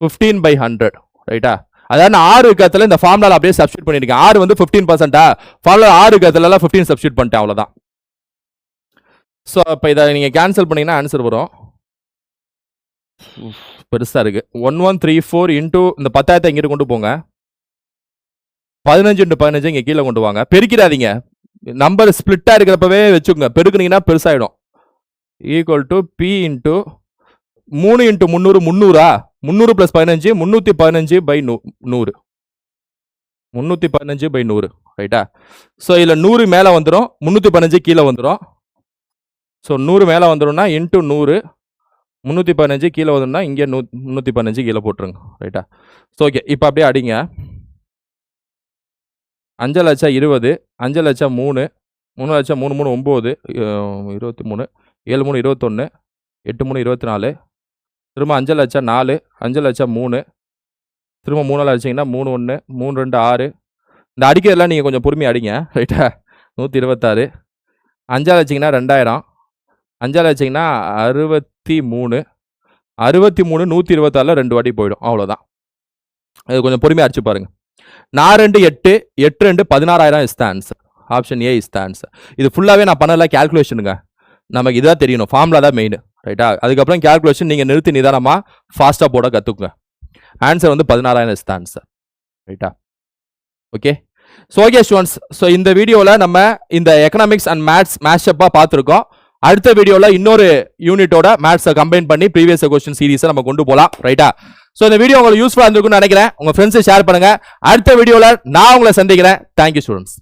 15 by 100, ரைட்டா. அதாவது 6 கத்துல இந்த ஃபார்முலா அப்படியே சப்ஸ்டிட்யூட் பண்ணிருக்கேன். R 15%, ஃபார்முலா 6 கத்துல 15 சப்ஸ்டிட்யூட் பண்ணிட்டேன், அவ்வளவுதான். சோ அப்ப இத நீங்க கேன்சல் பண்ணீங்கன்னா ஆன்சர் வரும். பெருசா இருக்கு. 1134 இன்டூ இந்த 10,000 இங்கிட்டு கொண்டு போங்க, 15 × 15 இங்க கீழே கொண்டு வாங்க. பெருக்கிடாதீங்க, நம்பர் ஸ்பிளிட்டா இருக்கிறப்பவே வச்சுக்கோங்க. பெருக்குனீங்கன்னா பெருசாயிடும். Equal to P into 3 × 300, 300 300 + 15 315 by 100, 315 by 100, ரைட்டா. ஸோ இதில் 100 மேலே வந்துடும், 315 கீழே வந்துடும். ஸோ 100 மேலே வந்துடும்னா இன்ட்டு 100, 315 கீழே வந்துடும்னா இங்கே 315 கீழே போட்டுருங்க, ரைட்டா. ஸோ ஓகே, இப்போ அப்படியே அடிங்க. 5 லட்சம் 20, 5 லட்சம் 3, 3 லட்சம் 3 3 9, 23, 7 3 21, 8 3 24, திரும்ப 5 லட்சம் 4, 5 லட்சம் 3, திரும்ப 3 அடிச்சிங்கன்னா 3 1, 3 2 6. இந்த அடிக்கிறதெல்லாம் நீங்கள் கொஞ்சம் பொறுமையாக அடிங்க, ரைட்டா. 126, 5 அடிச்சிங்கன்னா 2000, 5 அடிச்சிங்கன்னா 63, 63 126 2 வாட்டி போயிடும், அவ்வளோதான். அது கொஞ்சம் பொறுமையா அடிச்சு பாருங்க. 4 2 8 8 2 16,000 is the answer. Option A is the answer. இது ஃபுல்லாவே நான் பண்ணல கால்குலேஷனுங்க. நமக்கு இதான் தெரியணும், ஃபார்முலா தான் மெயின், ரைட்டா? அதுக்கப்புறம் கால்குலேஷன் நீங்க நிறுத்தி நிதானமா ஃபாஸ்டா போட கத்துக்குங்க. ஆன்சர் வந்து 16,000 இஸ் த ஆன்சர், ரைட்டா? Okay. So okay students, so இந்த வீடியோவில் நம்ம இந்த எக்கனாமிக்ஸ் அண்ட் மேத்ஸ் மேட்சப்பாக பார்த்துருக்கோம். அடுத்த வீடியோவில் இன்னொரு யூனிட்டோட மேத்ஸை கம்பைன் பண்ணி ப்ரீவியஸ் கொஸ்டின் சீரீஸை நம்ம கொண்டு போகலாம், ரைட்டா? ஸோ இந்த வீடியோ உங்களுக்கு யூஸ்ஃபுல்லாக இருந்திருக்கும்னு நினைக்கிறேன். உங்கள் ஃப்ரெண்ட்ஸை ஷேர் பண்ணுங்க. அடுத்த வீடியோவில் நான் உங்களை சந்திக்கிறேன். Thank you students.